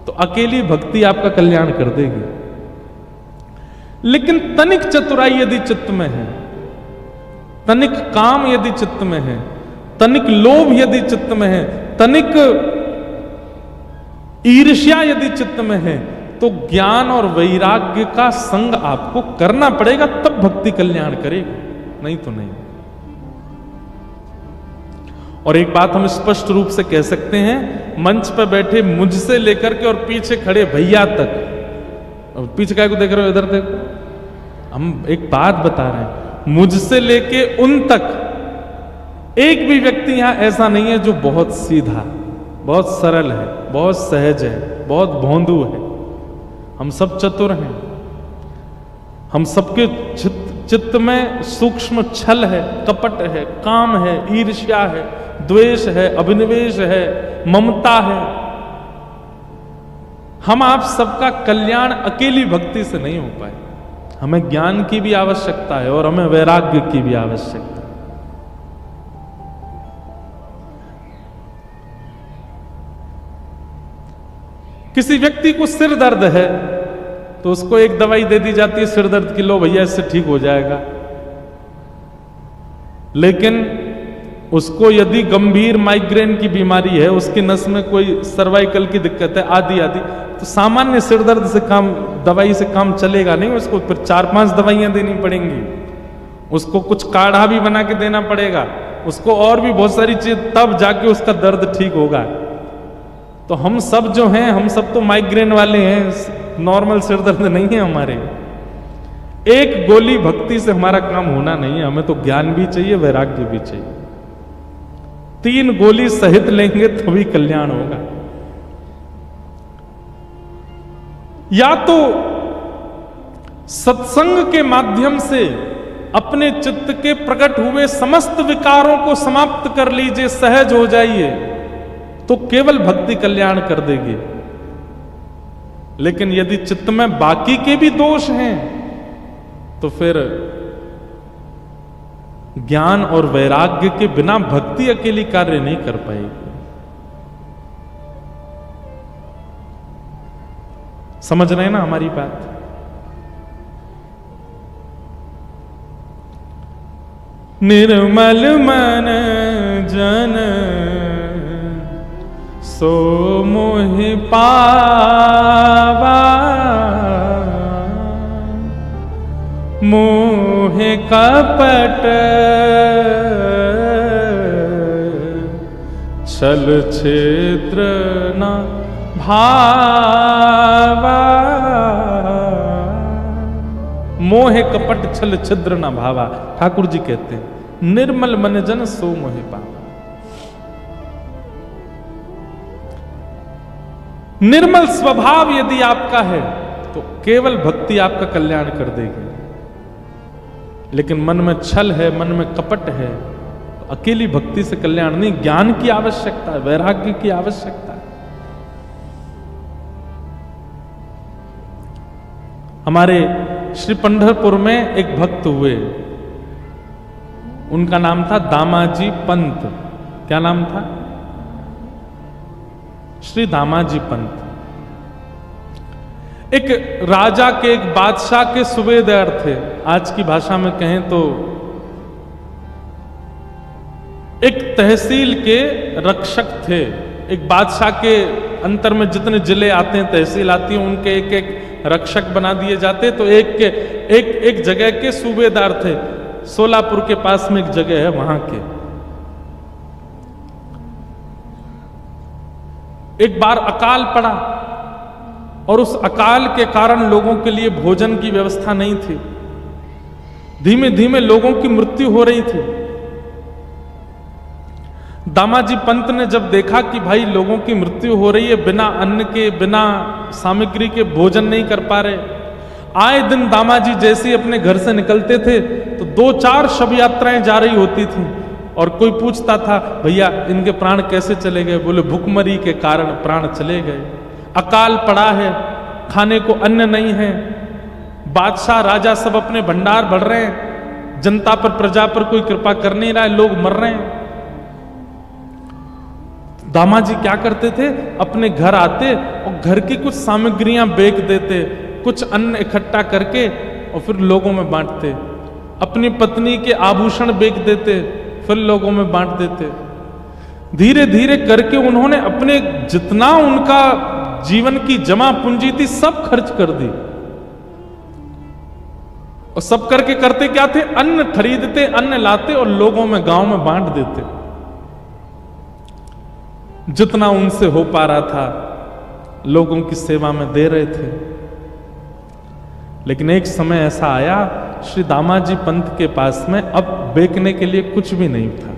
तो अकेली भक्ति आपका कल्याण कर देगी। लेकिन तनिक चतुराई यदि चित्त में है, तनिक काम यदि चित्त में है, तनिक लोभ यदि चित्त में है, तनिक ईर्ष्या यदि चित्त में है, तो ज्ञान और वैराग्य का संग आपको करना पड़ेगा, तब भक्ति कल्याण करेगी, नहीं तो नहीं। और एक बात हम स्पष्ट रूप से कह सकते हैं, मंच पर बैठे मुझसे लेकर के और पीछे खड़े भैया तक, और पीछे काय को देख रहे हो, इधर देखो, हम एक बात बता रहे हैं, मुझसे लेके उन तक एक भी व्यक्ति यहां ऐसा नहीं है जो बहुत सीधा, बहुत सरल है, बहुत सहज है, बहुत भोंदू है। हम सब चतुर हैं, हम सबके चित्त में सूक्ष्म छल है, कपट है, काम है, ईर्ष्या है, द्वेष है, अभिनिवेश है, ममता है। हम आप सबका कल्याण अकेली भक्ति से नहीं हो पाए। हमें ज्ञान की भी आवश्यकता है और हमें वैराग्य की भी आवश्यकता है। किसी व्यक्ति को सिर दर्द है तो उसको एक दवाई दे दी जाती है सिर दर्द की, लो भैया इससे ठीक हो जाएगा। लेकिन उसको यदि गंभीर माइग्रेन की बीमारी है, उसकी नस में कोई सर्वाइकल की दिक्कत है, आदि आदि, तो सामान्य सिर दर्द से काम, दवाई से काम चलेगा नहीं, उसको फिर 4-5 दवाइयां देनी पड़ेंगी, उसको कुछ काढ़ा भी बना के देना पड़ेगा, उसको और भी बहुत सारी चीज, तब जाके उसका दर्द ठीक होगा। तो हम सब जो हैं, हम सब तो माइग्रेन वाले हैं, नॉर्मल सिर दर्द नहीं है हमारे। एक गोली भक्ति से हमारा काम होना नहीं है, हमें तो ज्ञान भी चाहिए, वैराग्य भी चाहिए। 3 गोली सहित लेंगे तभी कल्याण होगा। या तो सत्संग के माध्यम से अपने चित्त के प्रकट हुए समस्त विकारों को समाप्त कर लीजिए, सहज हो जाइए, तो केवल भक्ति कल्याण कर देगी। लेकिन यदि चित्त में बाकी के भी दोष हैं तो फिर ज्ञान और वैराग्य के बिना भक्ति अकेली कार्य नहीं कर पाएगी। समझ रहे हैं ना हमारी बात? निर्मल मन जन सो मोहि पावा, मोह कपट छल छिद्र न भावा। मोह कपट छल छिद्र न भावा, ठाकुर जी कहते हैं, निर्मल मन जन सो मोहि पावा। निर्मल स्वभाव यदि आपका है तो केवल भक्ति आपका कल्याण कर देगी। लेकिन मन में छल है, मन में कपट है, तो अकेली भक्ति से कल्याण नहीं, ज्ञान की आवश्यकता है, वैराग्य की आवश्यकता है। हमारे श्री पंढरपुर में एक भक्त हुए, उनका नाम था दामाजी पंत। क्या नाम था? श्री दामाजी पंत। एक राजा के, एक बादशाह के सूबेदार थे, आज की भाषा में कहें तो एक तहसील के रक्षक थे। एक बादशाह के अंतर में जितने जिले आते हैं, तहसील आती है, उनके एक एक रक्षक बना दिए जाते। तो एक जगह के सूबेदार थे। सोलापुर के पास में एक जगह है, वहां के। एक बार अकाल पड़ा और उस अकाल के कारण लोगों के लिए भोजन की व्यवस्था नहीं थी। धीमे धीमे लोगों की मृत्यु हो रही थी। दामाजी पंत ने जब देखा कि भाई लोगों की मृत्यु हो रही है, बिना अन्न के, बिना सामग्री के भोजन नहीं कर पा रहे। आए दिन दामाजी जैसे ही अपने घर से निकलते थे तो 2-4 शव यात्राएं जा रही होती थी और कोई पूछता था, भैया इनके प्राण कैसे चले गए? बोले भुखमरी के कारण प्राण चले गए। अकाल पड़ा है, खाने को अन्न नहीं है, बादशाह राजा सब अपने भंडार भर रहे हैं, जनता पर, प्रजा पर कोई कृपा कर नहीं रहा है, लोग मर रहे हैं। दामाजी क्या करते थे? अपने घर आते और घर की कुछ सामग्रियां बेच देते, कुछ अन्न इकट्ठा करके और फिर लोगों में बांटते। अपनी पत्नी के आभूषण बेच देते, फिर लोगों में बांट देते। धीरे धीरे करके उन्होंने अपने जितना उनका जीवन की जमा पूंजी थी सब खर्च कर दी। और सब करके करते क्या थे? अन्न खरीदते, अन्न लाते और लोगों में, गांव में बांट देते। जितना उनसे हो पा रहा था लोगों की सेवा में दे रहे थे। लेकिन एक समय ऐसा आया, श्री दामाजी पंत के पास में अब बेचने के लिए कुछ भी नहीं था।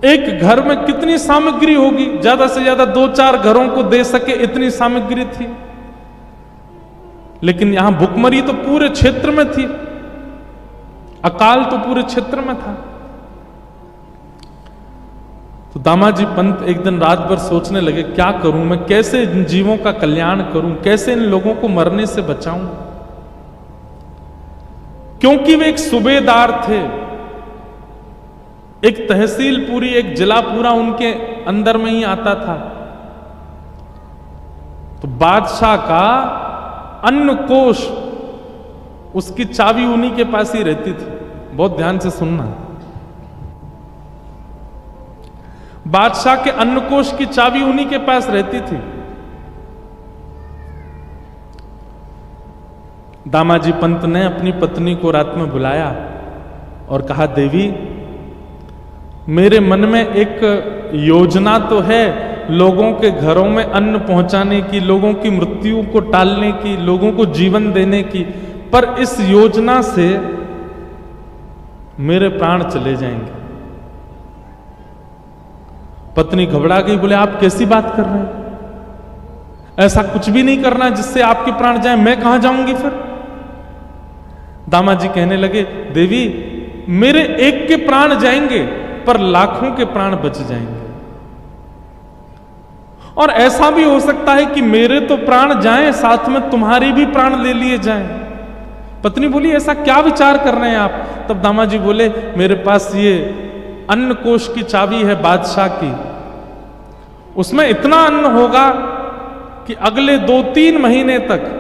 एक घर में कितनी सामग्री होगी? ज्यादा से ज्यादा 2-4 घरों को दे सके इतनी सामग्री थी। लेकिन यहां भुखमरी तो पूरे क्षेत्र में थी, अकाल तो पूरे क्षेत्र में था। तो दामाजी पंत एक दिन रात भर सोचने लगे, क्या करूं मैं? कैसे इन जीवों का कल्याण करूं? कैसे इन लोगों को मरने से बचाऊं? क्योंकि वे एक सूबेदार थे, एक तहसील पूरी, एक जिला पूरा उनके अंदर में ही आता था। तो बादशाह का अन्न कोष, उसकी चाबी उन्हीं के पास ही रहती थी। बहुत ध्यान से सुनना। बादशाह के अन्न कोष की चाबी उन्हीं के पास रहती थी। दामाजी पंत ने अपनी पत्नी को रात में बुलाया और कहा, देवी मेरे मन में एक योजना तो है लोगों के घरों में अन्न पहुंचाने की, लोगों की मृत्यु को टालने की, लोगों को जीवन देने की, पर इस योजना से मेरे प्राण चले जाएंगे। पत्नी घबरा गई, बोले आप कैसी बात कर रहे हैं? ऐसा कुछ भी नहीं करना जिससे आपके प्राण जाए, मैं कहां जाऊंगी फिर? दामाजी कहने लगे, देवी मेरे एक के प्राण जाएंगे पर लाखों के प्राण बच जाएंगे। और ऐसा भी हो सकता है कि मेरे तो प्राण जाएं, साथ में तुम्हारी भी प्राण ले लिए जाएं। पत्नी बोली, ऐसा क्या विचार कर रहे हैं आप? तब दामाजी बोले, मेरे पास ये अन्न कोष की चाबी है बादशाह की, उसमें इतना अन्न होगा कि अगले 2-3 महीने तक,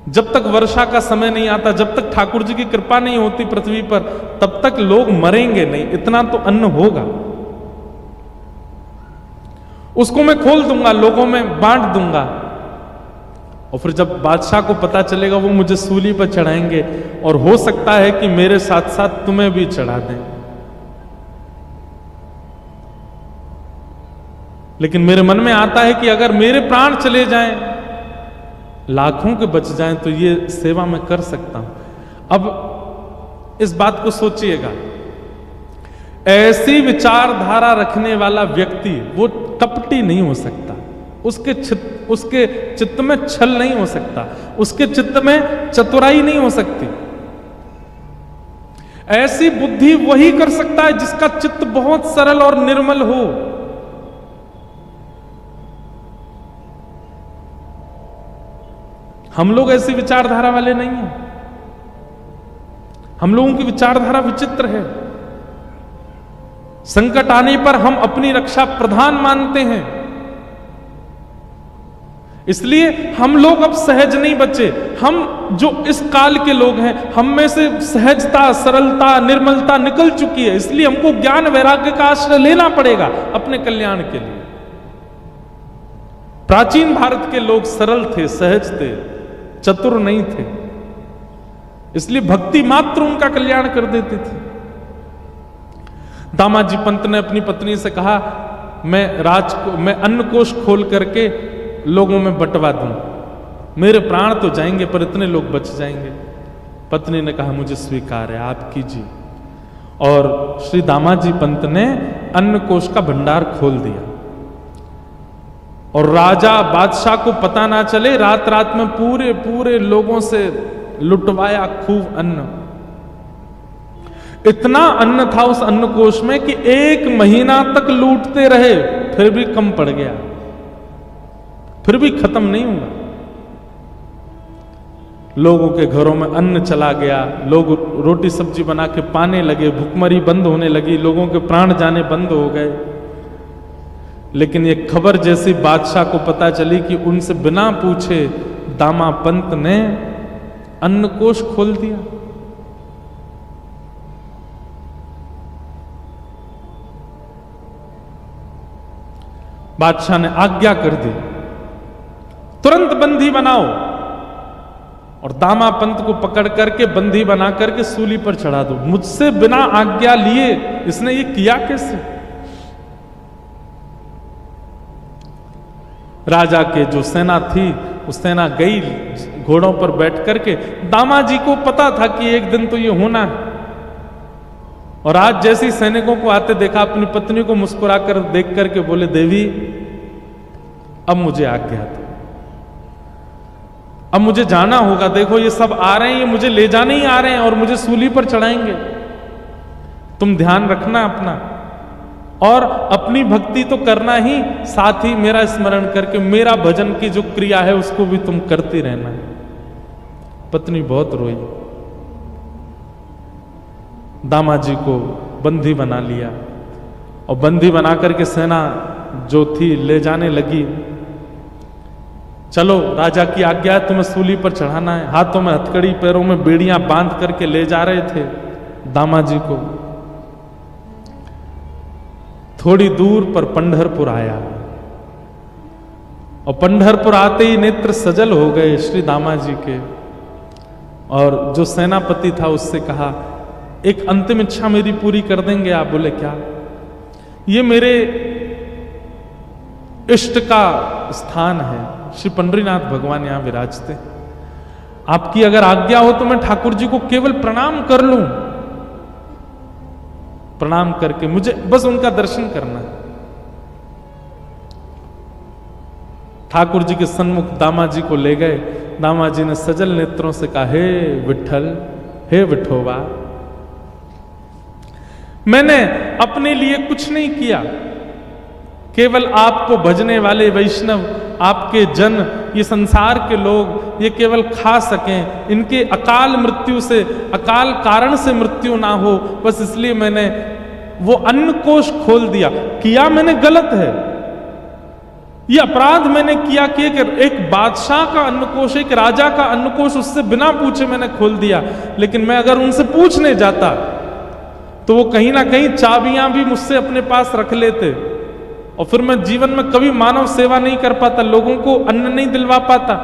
जब तक वर्षा का समय नहीं आता, जब तक ठाकुर जी की कृपा नहीं होती पृथ्वी पर, तब तक लोग मरेंगे नहीं, इतना तो अन्न होगा। उसको मैं खोल दूंगा, लोगों में बांट दूंगा, और फिर जब बादशाह को पता चलेगा वो मुझे सूली पर चढ़ाएंगे, और हो सकता है कि मेरे साथ साथ तुम्हें भी चढ़ा दें। लेकिन मेरे मन में आता है कि अगर मेरे प्राण चले जाएं, लाखों के बच जाएं, तो ये सेवा मैं कर सकता हूं। अब इस बात को सोचिएगा, ऐसी विचारधारा रखने वाला व्यक्ति वो कपटी नहीं हो सकता, उसके चित्त में छल नहीं हो सकता, उसके चित्त में चतुराई नहीं हो सकती। ऐसी बुद्धि वही कर सकता है जिसका चित्त बहुत सरल और निर्मल हो। हम लोग ऐसी विचारधारा वाले नहीं हैं। हम लोगों की विचारधारा विचित्र है। संकट आने पर हम अपनी रक्षा प्रधान मानते हैं, इसलिए हम लोग अब सहज नहीं बचे। हम जो इस काल के लोग हैं, हम में से सहजता, सरलता, निर्मलता निकल चुकी है। इसलिए हमको ज्ञान वैराग्य का आश्रय लेना पड़ेगा अपने कल्याण के लिए। प्राचीन भारत के लोग सरल थे, सहज थे, चतुर नहीं थे, इसलिए भक्ति मात्र उनका कल्याण कर देती थी। दामाजी पंत ने अपनी पत्नी से कहा, मैं अन्न कोष खोल करके लोगों में बंटवा दूं, मेरे प्राण तो जाएंगे पर इतने लोग बच जाएंगे। पत्नी ने कहा, मुझे स्वीकार है, आप कीजिए। और श्री दामाजी पंत ने अन्न कोष का भंडार खोल दिया और राजा बादशाह को पता ना चले, रात रात में पूरे पूरे लोगों से लुटवाया खूब अन्न। इतना अन्न था उस अन्न कोष में कि 1 महीना तक लूटते रहे, फिर भी कम पड़ गया, फिर भी खत्म नहीं हुआ। लोगों के घरों में अन्न चला गया, लोग रोटी सब्जी बना के पाने लगे, भुखमरी बंद होने लगी, लोगों के प्राण जाने बंद हो गए। लेकिन ये खबर जैसी बादशाह को पता चली कि उनसे बिना पूछे दामा पंत ने अन्न कोष खोल दिया। बादशाह ने आज्ञा कर दी, तुरंत बंदी बनाओ, और दामा पंत को पकड़ करके बंदी बना करके सूली पर चढ़ा दो। मुझसे बिना आज्ञा लिए इसने ये किया कैसे? राजा के जो सेना थी, उस सेना गई घोड़ों पर बैठ करके। दामाजी को पता था कि एक दिन तो ये होना है, और आज जैसी सैनिकों को आते देखा, अपनी पत्नी को मुस्कुराकर देख करके बोले, देवी अब मुझे आज्ञा दो, अब मुझे जाना होगा। देखो ये सब आ रहे हैं, ये मुझे ले जाने ही आ रहे हैं और मुझे सूली पर चढ़ाएंगे। तुम ध्यान रखना अपना, और अपनी भक्ति तो करना ही, साथ ही मेरा स्मरण करके मेरा भजन की जो क्रिया है उसको भी तुम करती रहना। पत्नी बहुत रोई, दामाजी को बंदी बना लिया, और बंदी बना करके सेना जो थी ले जाने लगी। चलो, राजा की आज्ञा है, तुम्हें सूली पर चढ़ाना है। हाथों में हथकड़ी, पैरों में बेड़ियां बांध करके ले जा रहे थे दामाजी को। थोड़ी दूर पर पंढरपुर आया, और पंढरपुर आते ही नेत्र सजल हो गए श्री दामाजी के। और जो सेनापति था उससे कहा, एक अंतिम इच्छा मेरी पूरी कर देंगे आप? बोले, क्या? ये मेरे इष्ट का स्थान है, श्री पंडरीनाथ भगवान यहां विराजते, आपकी अगर आज्ञा हो तो मैं ठाकुर जी को केवल प्रणाम कर लूं। प्रणाम करके मुझे बस उनका दर्शन करना है। ठाकुर जी के सन्मुख दामाजी को ले गए। दामाजी ने सजल नेत्रों से कहा, हे विठल, हे विठोबा, मैंने अपने लिए कुछ नहीं किया, केवल आपको भजने वाले वैष्णव, आपके जन, ये संसार के लोग ये केवल खा सकें, इनके अकाल मृत्यु से, अकाल कारण से मृत्यु ना हो, बस इसलिए मैंने वो अन्न कोष खोल दिया। किया मैंने गलत है, ये अपराध मैंने किया कि एक बादशाह का अन्न कोष, एक राजा का अन्न कोष उससे बिना पूछे मैंने खोल दिया। लेकिन मैं अगर उनसे पूछने जाता तो वो कहीं ना कहीं चाबियां भी मुझसे अपने पास रख लेते, और फिर मैं जीवन में कभी मानव सेवा नहीं कर पाता, लोगों को अन्न नहीं दिलवा पाता।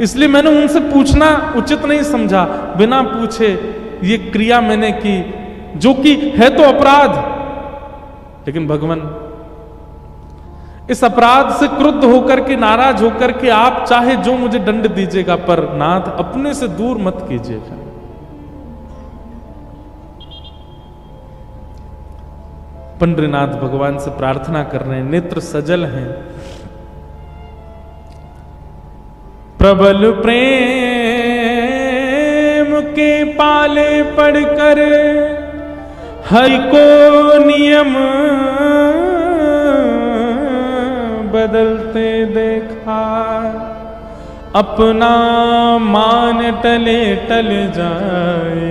इसलिए मैंने उनसे पूछना उचित नहीं समझा। बिना पूछे ये क्रिया मैंने की, जो कि है तो अपराध। लेकिन भगवान, इस अपराध से क्रुद्ध होकर के, नाराज होकर के आप चाहे जो मुझे दंड दीजिएगा, पर नाथ अपने से दूर मत कीजिएगा। पंडरीनाथ भगवान से प्रार्थना कर रहे हैं, नेत्र सजल हैं। प्रबल प्रेम के पाले पड़कर हरि को नियम बदलते देखा, अपना मान टले टल जाए,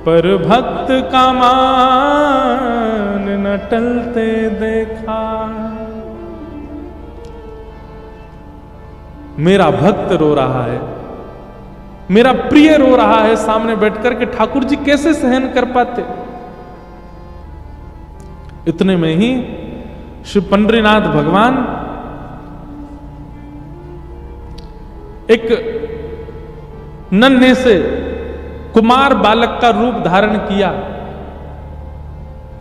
पर भक्त का मान न टलते देखा। मेरा भक्त रो रहा है, मेरा प्रिय रो रहा है सामने बैठकर के ठाकुर जी कैसे सहन कर पाते। इतने में ही श्री पंडरीनाथ भगवान एक नन्हे से कुमार बालक का रूप धारण किया।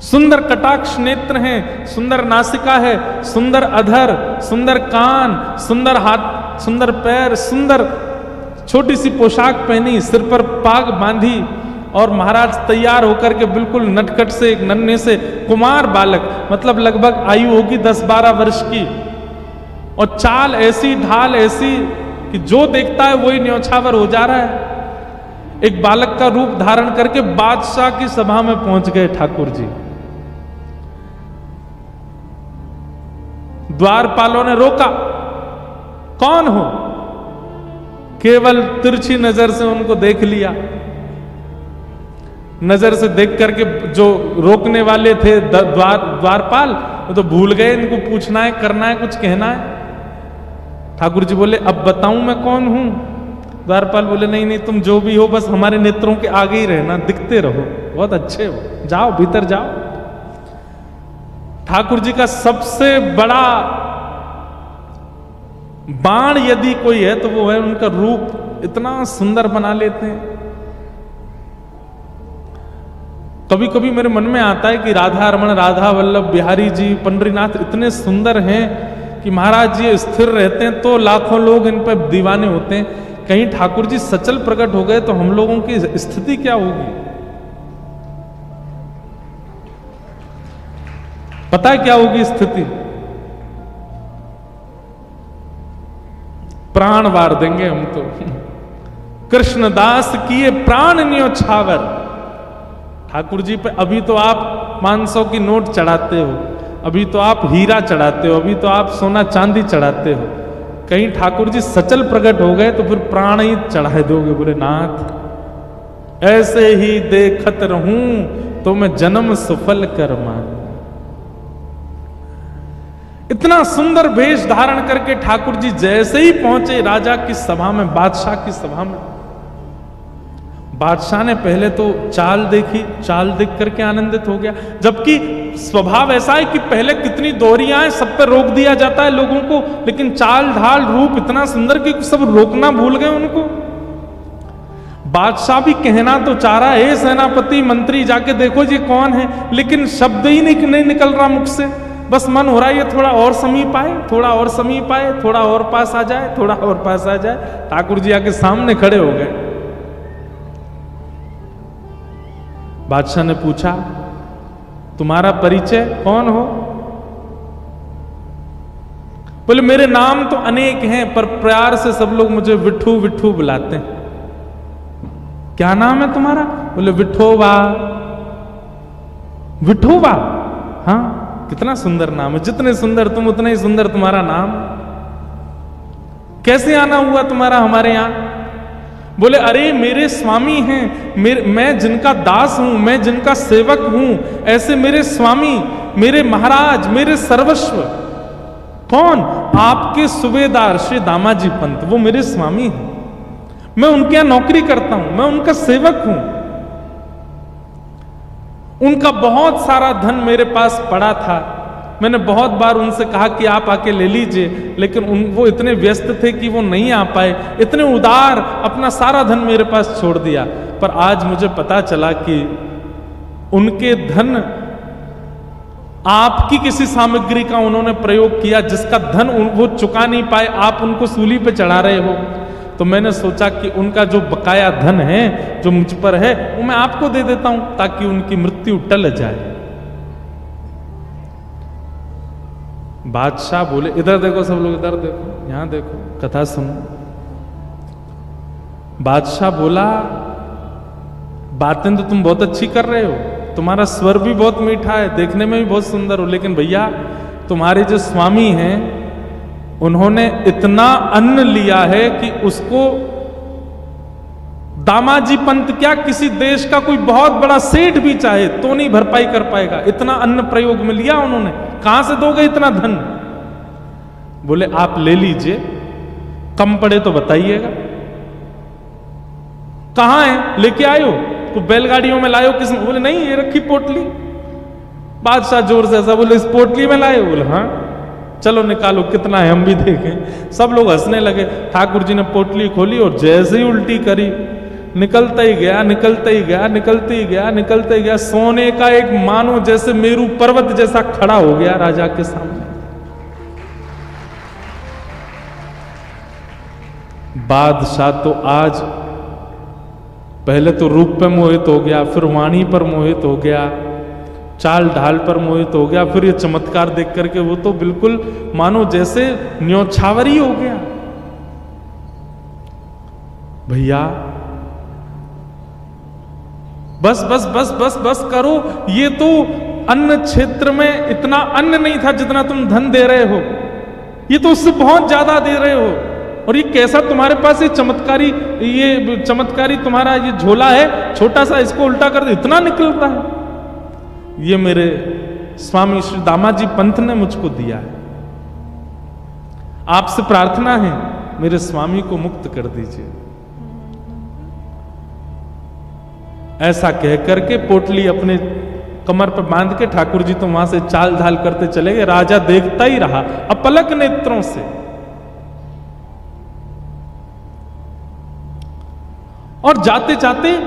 सुंदर कटाक्ष नेत्र हैं, सुंदर नासिका है, सुंदर अधर, सुंदर कान, सुंदर हाथ, सुंदर पैर, सुंदर छोटी सी पोशाक पहनी, सिर पर पाग बांधी और महाराज तैयार होकर के बिल्कुल नटखट से एक नन्हे से कुमार बालक, मतलब लगभग आयु होगी 10-12 वर्ष की, और चाल ऐसी, ढाल ऐसी कि जो देखता है वही न्यौछावर हो जा रहा है। एक बालक का रूप धारण करके बादशाह की सभा में पहुंच गए ठाकुर जी। द्वारपालों ने रोका, कौन हो? केवल तिरछी नजर से उनको देख लिया। नजर से देख करके जो रोकने वाले थे द्वारपाल, वो तो भूल गए इनको पूछना है, करना है, कुछ कहना है। ठाकुर जी बोले, अब बताऊं मैं कौन हूं? द्वारपाल बोले, नहीं नहीं, तुम जो भी हो बस हमारे नेत्रों के आगे ही रहना, दिखते रहो, बहुत अच्छे हो, जाओ भीतर जाओ। ठाकुर जी का सबसे बड़ा बाण यदि कोई है तो वो है उनका रूप, इतना सुंदर बना लेते हैं। कभी कभी मेरे मन में आता है कि राधा रमण, राधा वल्लभ, बिहारी जी, पंडरीनाथ इतने सुंदर हैं कि महाराज जी स्थिर रहते हैं तो लाखों लोग इन पर दीवाने होते हैं। कहीं ठाकुर जी सचल प्रकट हो गए तो हम लोगों की स्थिति क्या होगी? पता है क्या होगी स्थिति? प्राण वार देंगे हम तो। कृष्णदास किए प्राण न्योछावर। ठाकुर जी पे अभी तो आप 500 की नोट चढ़ाते हो, अभी तो आप हीरा चढ़ाते हो, अभी तो आप सोना चांदी चढ़ाते हो। कहीं ठाकुर जी सचल प्रकट हो गए तो फिर प्राण ही चढ़ा दोगे। बोले, नाथ ऐसे ही देखत रहूं तो मैं जन्म सफल कर मान। इतना सुंदर वेश धारण करके ठाकुर जी जैसे ही पहुंचे राजा की सभा में, बादशाह की सभा में, बादशाह ने पहले तो चाल देखी, चाल देख करके आनंदित हो गया। जबकि स्वभाव ऐसा है कि पहले कितनी दोहरियां हैं, सब पे रोक दिया जाता है लोगों को, लेकिन चाल ढाल रूप इतना सुंदर कि सब रोकना भूल गए उनको। बादशाह भी कहना तो चाह रहा है, सेनापति मंत्री जाके देखो ये कौन है, लेकिन शब्द ही नहीं निकल रहा मुख से। बस मन हो रहा है ये थोड़ा और समीप आए, थोड़ा और समीप आए, थोड़ा और पास आ जाए, थोड़ा और पास आ जाए। ठाकुर जी आके सामने खड़े हो गए। बादशाह ने पूछा, तुम्हारा परिचय कौन हो? बोले, मेरे नाम तो अनेक हैं पर प्यार से सब लोग मुझे विठू विठू बुलाते हैं। क्या नाम है तुम्हारा? बोले, विठोबा। विठोबा? हाँ, कितना सुंदर नाम है, जितने सुंदर तुम उतना ही सुंदर तुम्हारा नाम। कैसे आना हुआ तुम्हारा हमारे यहां? बोले, अरे मेरे स्वामी हैं, मैं जिनका दास हूं, मैं जिनका सेवक हूं, ऐसे मेरे स्वामी, मेरे महाराज, मेरे सर्वस्व। कौन? आपके सूबेदार श्री दामाजी पंत, वो मेरे स्वामी हैं। मैं उनके यहां नौकरी करता हूं, मैं उनका सेवक हूं। उनका बहुत सारा धन मेरे पास पड़ा था, मैंने बहुत बार उनसे कहा कि आप आके ले लीजिए, लेकिन वो इतने व्यस्त थे कि वो नहीं आ पाए। इतने उदार, अपना सारा धन मेरे पास छोड़ दिया। पर आज मुझे पता चला कि उनके धन, आपकी किसी सामग्री का उन्होंने प्रयोग किया जिसका धन वो चुका नहीं पाए, आप उनको सूली पे चढ़ा रहे हो। तो मैंने सोचा कि उनका जो बकाया धन है जो मुझ पर है वो मैं आपको दे देता हूं ताकि उनकी मृत्यु टल जाए। बादशाह बोले, इधर देखो सब लोग, इधर देखो, यहां देखो, कथा सुनो। बादशाह बोला, बातें तो तुम बहुत अच्छी कर रहे हो, तुम्हारा स्वर भी बहुत मीठा है, देखने में भी बहुत सुंदर हो, लेकिन भैया तुम्हारे जो स्वामी हैं उन्होंने इतना अन्न लिया है कि उसको दामाजी पंत क्या, किसी देश का कोई बहुत बड़ा सेठ भी चाहे तो नहीं भरपाई कर पाएगा। इतना अन्न प्रयोग में लिया उन्होंने, कहां से दोगे इतना धन? बोले, आप ले लीजिए, कम पड़े तो बताइएगा। कहां है, लेके आयो? को बैलगाड़ियों में लायो? किस में? बोले नहीं, ये रखी पोटली। बादशाह जोर से ऐसा बोले, इस पोटली में लाए? बोले हाँ। चलो निकालो, कितना है हम भी देखें। सब लोग हंसने लगे। ठाकुर जी ने पोटली खोली और जैसे ही उल्टी करी, निकलता ही गया, निकलता ही गया, निकलते ही गया, निकलते ही गया। सोने का एक मानो जैसे मेरू पर्वत जैसा खड़ा हो गया राजा के सामने। बादशाह तो आज पहले तो रूप पे मोहित हो गया, फिर वाणी पर मोहित हो गया, चाल ढाल पर मोहित हो गया, फिर ये चमत्कार देख करके वो तो बिल्कुल मानो जैसे न्योछावरी हो गया। भैया बस बस बस बस बस करो, ये तो अन्न क्षेत्र में इतना अन्न नहीं था जितना तुम धन दे रहे हो, ये तो उससे बहुत ज्यादा दे रहे हो। और ये कैसा तुम्हारे पास ये चमत्कारी तुम्हारा ये झोला है छोटा सा, इसको उल्टा कर दो, इतना निकलता है। ये मेरे स्वामी श्री दामाजी पंत ने मुझको दिया है, आपसे प्रार्थना है मेरे स्वामी को मुक्त कर दीजिए। ऐसा कह करके पोटली अपने कमर पर बांध के ठाकुर जी तो वहां से चाल ढाल करते चले गए। राजा देखता ही रहा अपलक नेत्रों से। और जाते जाते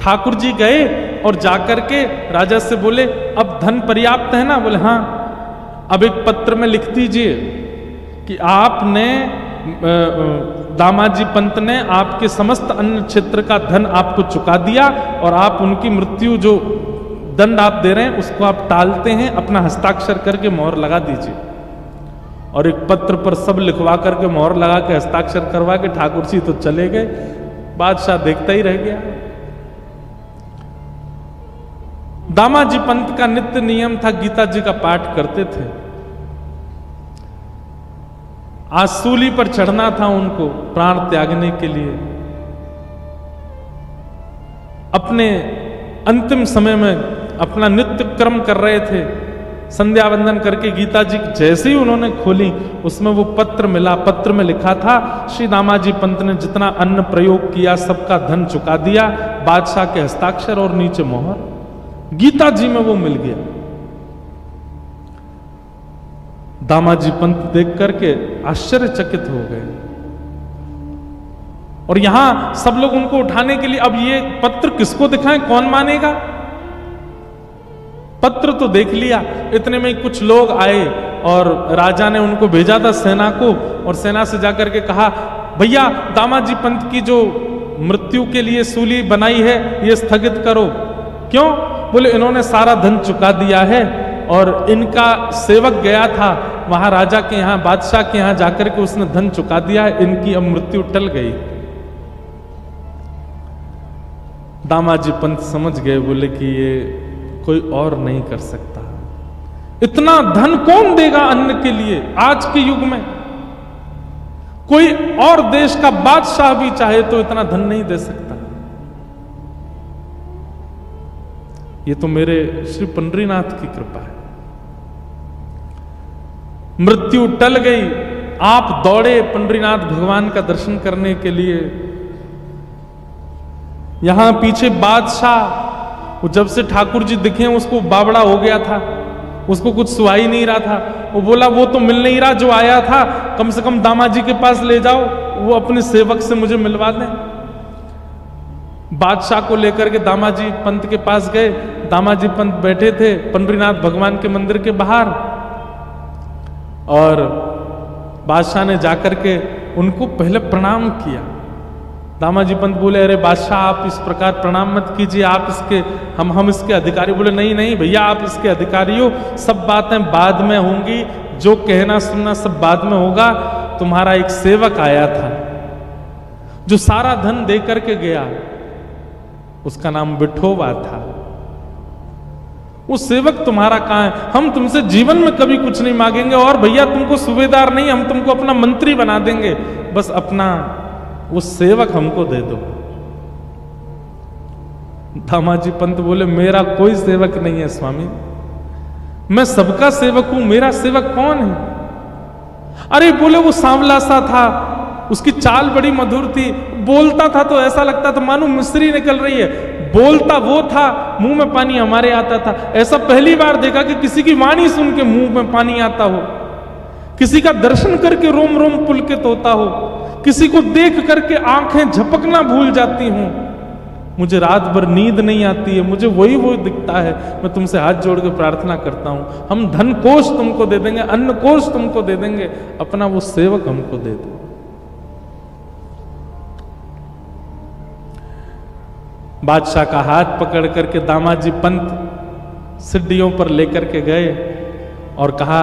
ठाकुर जी गए और जाकर के राजा से बोले, अब धन पर्याप्त है ना? बोले हाँ। अब एक पत्र में लिख दीजिए कि आपने दामाजी पंत ने आपके समस्त अन्य क्षेत्र का धन आपको चुका दिया और आप उनकी मृत्यु जो दंड आप दे रहे हैं उसको आप टालते हैं, अपना हस्ताक्षर करके मोहर लगा दीजिए। और एक पत्र पर सब लिखवा करके मोहर लगा के हस्ताक्षर करवा के ठाकुर जी तो चले गए। बादशाह देखता ही रह गया। दामाजी पंत का नित्य नियम था, गीता जी का पाठ करते थे। आज सूली पर चढ़ना था उनको प्राण त्यागने के लिए। अपने अंतिम समय में अपना नित्य कर्म कर रहे थे, संध्या वंदन करके गीता जी जैसे ही उन्होंने खोली उसमें वो पत्र मिला। पत्र में लिखा था, श्री दामाजी पंत ने जितना अन्न प्रयोग किया सबका धन चुका दिया, बादशाह के हस्ताक्षर और नीचे मोहर। गीता जी में वो मिल गया। दामाजी पंत देख करके आश्चर्यचकित हो गए और यहां सब लोग उनको उठाने के लिए, अब ये पत्र किसको दिखाएं, कौन मानेगा? पत्र तो देख लिया, इतने में कुछ लोग आए और राजा ने उनको भेजा था सेना को, और सेना से जाकर के कहा, भैया दामाजी पंत की जो मृत्यु के लिए सूली बनाई है ये स्थगित करो। क्यों? बोले इन्होंने सारा धन चुका दिया है और इनका सेवक गया था वहां राजा के यहां, बादशाह के यहां जाकर के उसने धन चुका दिया है, इनकी अब मृत्यु टल गई। दामाजी पंत समझ गए, बोले कि ये कोई और नहीं कर सकता। इतना धन कौन देगा अन्न के लिए आज के युग में? कोई और देश का बादशाह भी चाहे तो इतना धन नहीं दे सकता। ये तो मेरे श्री पंडरीनाथ की कृपा है। मृत्यु टल गई, आप दौड़े पंडरीनाथ भगवान का दर्शन करने के लिए। यहां पीछे बादशाह, वो जब से ठाकुर जी दिखे उसको बावड़ा हो गया था, उसको कुछ सुहाई नहीं रहा था। वो बोला वो तो मिल नहीं रहा जो आया था, कम से कम दामाजी के पास ले जाओ, वो अपने सेवक से मुझे मिलवा दें। बादशाह को लेकर के दामाजी पंत के पास गए। दामाजी पंत बैठे थे पंडरीनाथ भगवान के मंदिर के बाहर और बादशाह ने जाकर के उनको पहले प्रणाम किया। दामाजी पंत बोले, अरे बादशाह आप इस प्रकार प्रणाम मत कीजिए, आप इसके हम इसके अधिकारी। बोले नहीं नहीं भैया आप इसके अधिकारी हो, सब बातें बाद में होंगी, जो कहना सुनना सब बाद में होगा। तुम्हारा एक सेवक आया था जो सारा धन दे करके गया, उसका नाम विठोबा था। वो सेवक तुम्हारा कहां है? हम तुमसे जीवन में कभी कुछ नहीं मांगेंगे और भैया तुमको सूबेदार नहीं, हम तुमको अपना मंत्री बना देंगे, बस अपना वो सेवक हमको दे दो। दामाजी पंत बोले, मेरा कोई सेवक नहीं है स्वामी, मैं सबका सेवक हूं, मेरा सेवक कौन है? अरे बोले वो सांवला सा था, उसकी चाल बड़ी मधुर थी, बोलता था तो ऐसा लगता था मानो मिस्री निकल रही है। बोलता वो था, मुंह में पानी हमारे आता था। ऐसा पहली बार देखा कि किसी की वाणी सुन के मुंह में पानी आता हो, किसी का दर्शन करके रोम रोम पुलकित होता हो, किसी को देख करके आंखें झपकना भूल जाती हूं। मुझे रात भर नींद नहीं आती है, मुझे वही वो दिखता है। मैं तुमसे हाथ जोड़ के प्रार्थना करता हूं, हम धन कोष तुमको दे देंगे, अन्न कोष तुमको दे देंगे, अपना वो सेवक हमको दे दो। बादशाह का हाथ पकड़ करके दामाजी पंत सीढ़ियों पर लेकर के गए और कहा,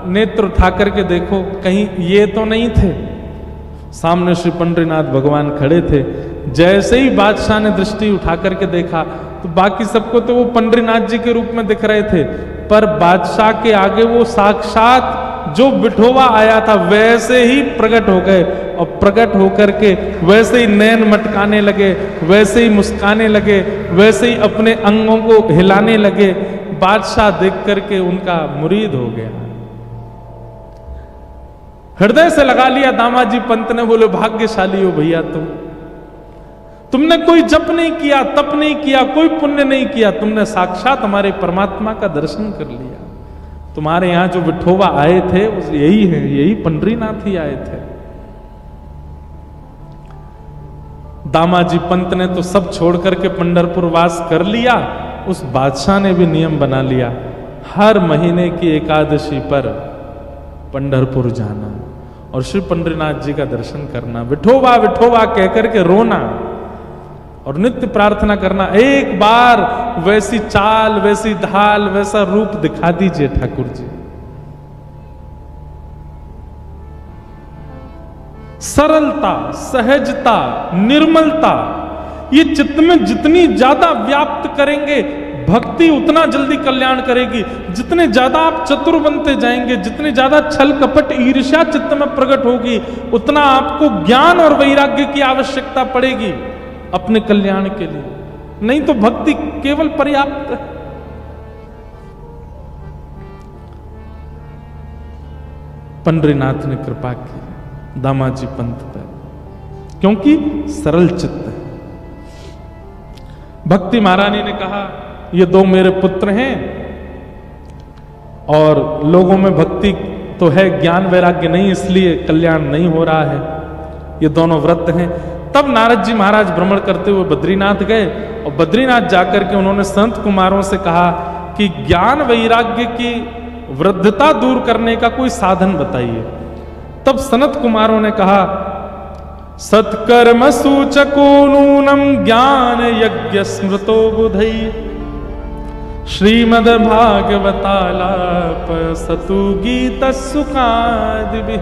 नेत्र उठा करके देखो कहीं ये तो नहीं थे। सामने श्री पंडरीनाथ भगवान खड़े थे। जैसे ही बादशाह ने दृष्टि उठा करके देखा तो बाकी सबको तो वो पंडरीनाथ जी के रूप में दिख रहे थे, पर बादशाह के आगे वो साक्षात जो विठोबा आया था वैसे ही प्रकट हो गए। और प्रकट होकर के वैसे ही नैन मटकाने लगे, वैसे ही मुस्काने लगे, वैसे ही अपने अंगों को हिलाने लगे। बादशाह देख करके उनका मुरीद हो गया, हृदय से लगा लिया। दामाजी पंत ने बोले, भाग्यशाली हो भैया तुमने कोई जप नहीं किया, तप नहीं किया, कोई पुण्य नहीं किया, तुमने साक्षात हमारे परमात्मा का दर्शन कर लिया। तुम्हारे यहां जो विठोबा आए थे यही है, यही पंडरीनाथ ही आए थे। दामाजी पंत ने तो सब छोड़ करके पंढरपुर वास कर लिया। उस बादशाह ने भी नियम बना लिया, हर महीने की एकादशी पर पंढरपुर जाना और श्री पंडरीनाथ जी का दर्शन करना, विठोबा विठोबा कहकर के रोना और नित्य प्रार्थना करना, एक बार वैसी चाल, वैसी ढाल, वैसा रूप दिखा दीजिए ठाकुर जी। सरलता, सहजता, निर्मलता, ये चित्त में जितनी ज्यादा व्याप्त करेंगे भक्ति उतना जल्दी कल्याण करेगी। जितने ज्यादा आप चतुर बनते जाएंगे, जितने ज्यादा छल कपट ईर्ष्या चित्त में प्रकट होगी, उतना आपको ज्ञान और वैराग्य की आवश्यकता पड़ेगी अपने कल्याण के लिए। नहीं तो भक्ति केवल पर्याप्त है। पंडरीनाथ ने कृपा की दामाजी पंत पर, क्योंकि सरल चित्त है। भक्ति महारानी ने कहा, ये दो मेरे पुत्र हैं और लोगों में भक्ति तो है, ज्ञान वैराग्य नहीं, इसलिए कल्याण नहीं हो रहा है। ये दोनों व्रत हैं। तब नारद जी महाराज भ्रमण करते हुए बद्रीनाथ गए और बद्रीनाथ जाकर के उन्होंने संत कुमारों से कहा कि ज्ञान वैराग्य की वृद्धता दूर करने का कोई साधन बताइए। तब सनत कुमारों ने कहा, सत्कर्म सूचको नूनम ज्ञान यज्ञ स्मृतो बुधई श्रीमद् भागवतालाप सतु गीत सुखादि।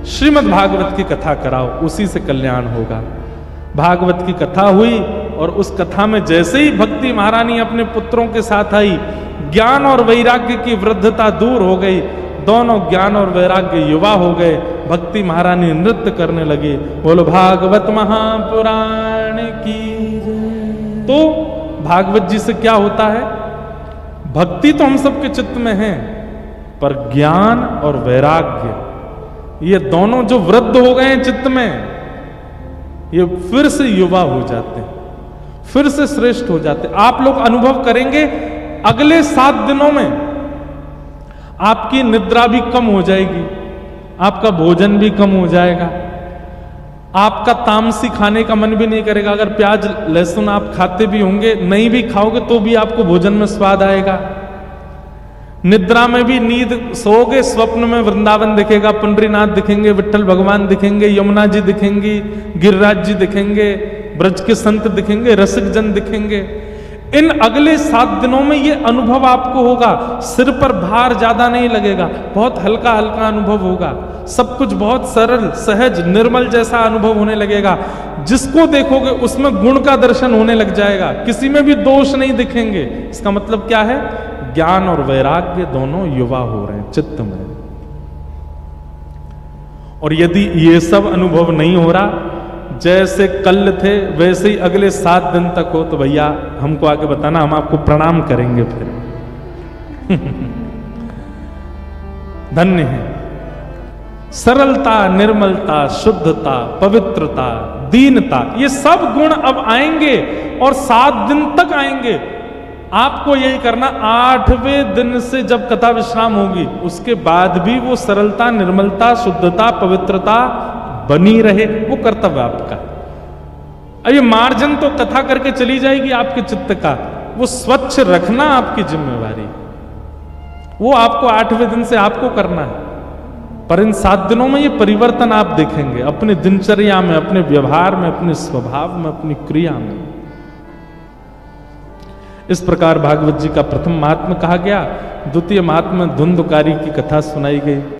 श्रीमद् भागवत की कथा कराओ, उसी से कल्याण होगा। भागवत की कथा हुई और उस कथा में जैसे ही भक्ति महारानी अपने पुत्रों के साथ आई, ज्ञान और वैराग्य की वृद्धता दूर हो गई। दोनों ज्ञान और वैराग्य युवा हो गए। भक्ति महारानी नृत्य करने लगी, बोलो भागवत महापुराण की। तो भागवत जी से क्या होता है? भक्ति तो हम सबके चित्त में है, पर ज्ञान और वैराग्य ये दोनों जो वृद्ध हो गए हैं चित्त में, ये फिर से युवा हो जाते हैं, फिर से श्रेष्ठ हो जाते हैं। आप लोग अनुभव करेंगे अगले 7 दिनों में आपकी निद्रा भी कम हो जाएगी, आपका भोजन भी कम हो जाएगा, आपका तामसी खाने का मन भी नहीं करेगा। अगर प्याज लहसुन आप खाते भी होंगे, नहीं भी खाओगे तो भी आपको भोजन में स्वाद आएगा। निद्रा में भी नींद सोओगे, स्वप्न में वृंदावन दिखेगा, पंडरीनाथ दिखेंगे, विट्ठल भगवान दिखेंगे, यमुना जी दिखेंगी, गिरिराज जी दिखेंगे, ब्रज के संत दिखेंगे, रसिक जन दिखेंगे। इन अगले 7 दिनों में ये अनुभव आपको होगा। सिर पर भार ज्यादा नहीं लगेगा, बहुत हल्का हल्का अनुभव होगा। सब कुछ बहुत सरल, सहज, निर्मल जैसा अनुभव होने लगेगा। जिसको देखोगे उसमें गुण का दर्शन होने लग जाएगा, किसी में भी दोष नहीं दिखेंगे। इसका मतलब क्या है? ज्ञान और वैराग्य दोनों युवा हो रहे हैं चित्त में। और यदि ये सब अनुभव नहीं हो रहा, जैसे कल थे वैसे ही अगले 7 दिन तक हो, तो भैया हमको आके बताना, हम आपको प्रणाम करेंगे फिर। धन्य है। सरलता, निर्मलता, शुद्धता, पवित्रता, दीनता, ये सब गुण अब आएंगे और 7 दिन तक आएंगे। आपको यही करना, 8वें दिन से जब कथा विश्राम होगी उसके बाद भी वो सरलता, निर्मलता, शुद्धता, पवित्रता बनी रहे, वो कर्तव्य आपका। अब ये मार्जन तो कथा करके चली जाएगी आपके चित्त का, वो स्वच्छ रखना आपकी जिम्मेवारी, वो आपको 8वें दिन से आपको करना है। पर इन 7 दिनों में ये परिवर्तन आप देखेंगे अपनी दिनचर्या में, अपने व्यवहार में, अपने स्वभाव में, अपनी क्रिया में। इस प्रकार भागवत जी का प्रथम महात्म्य कहा गया। द्वितीय महात्म्य धुंधकारी की कथा सुनाई गई।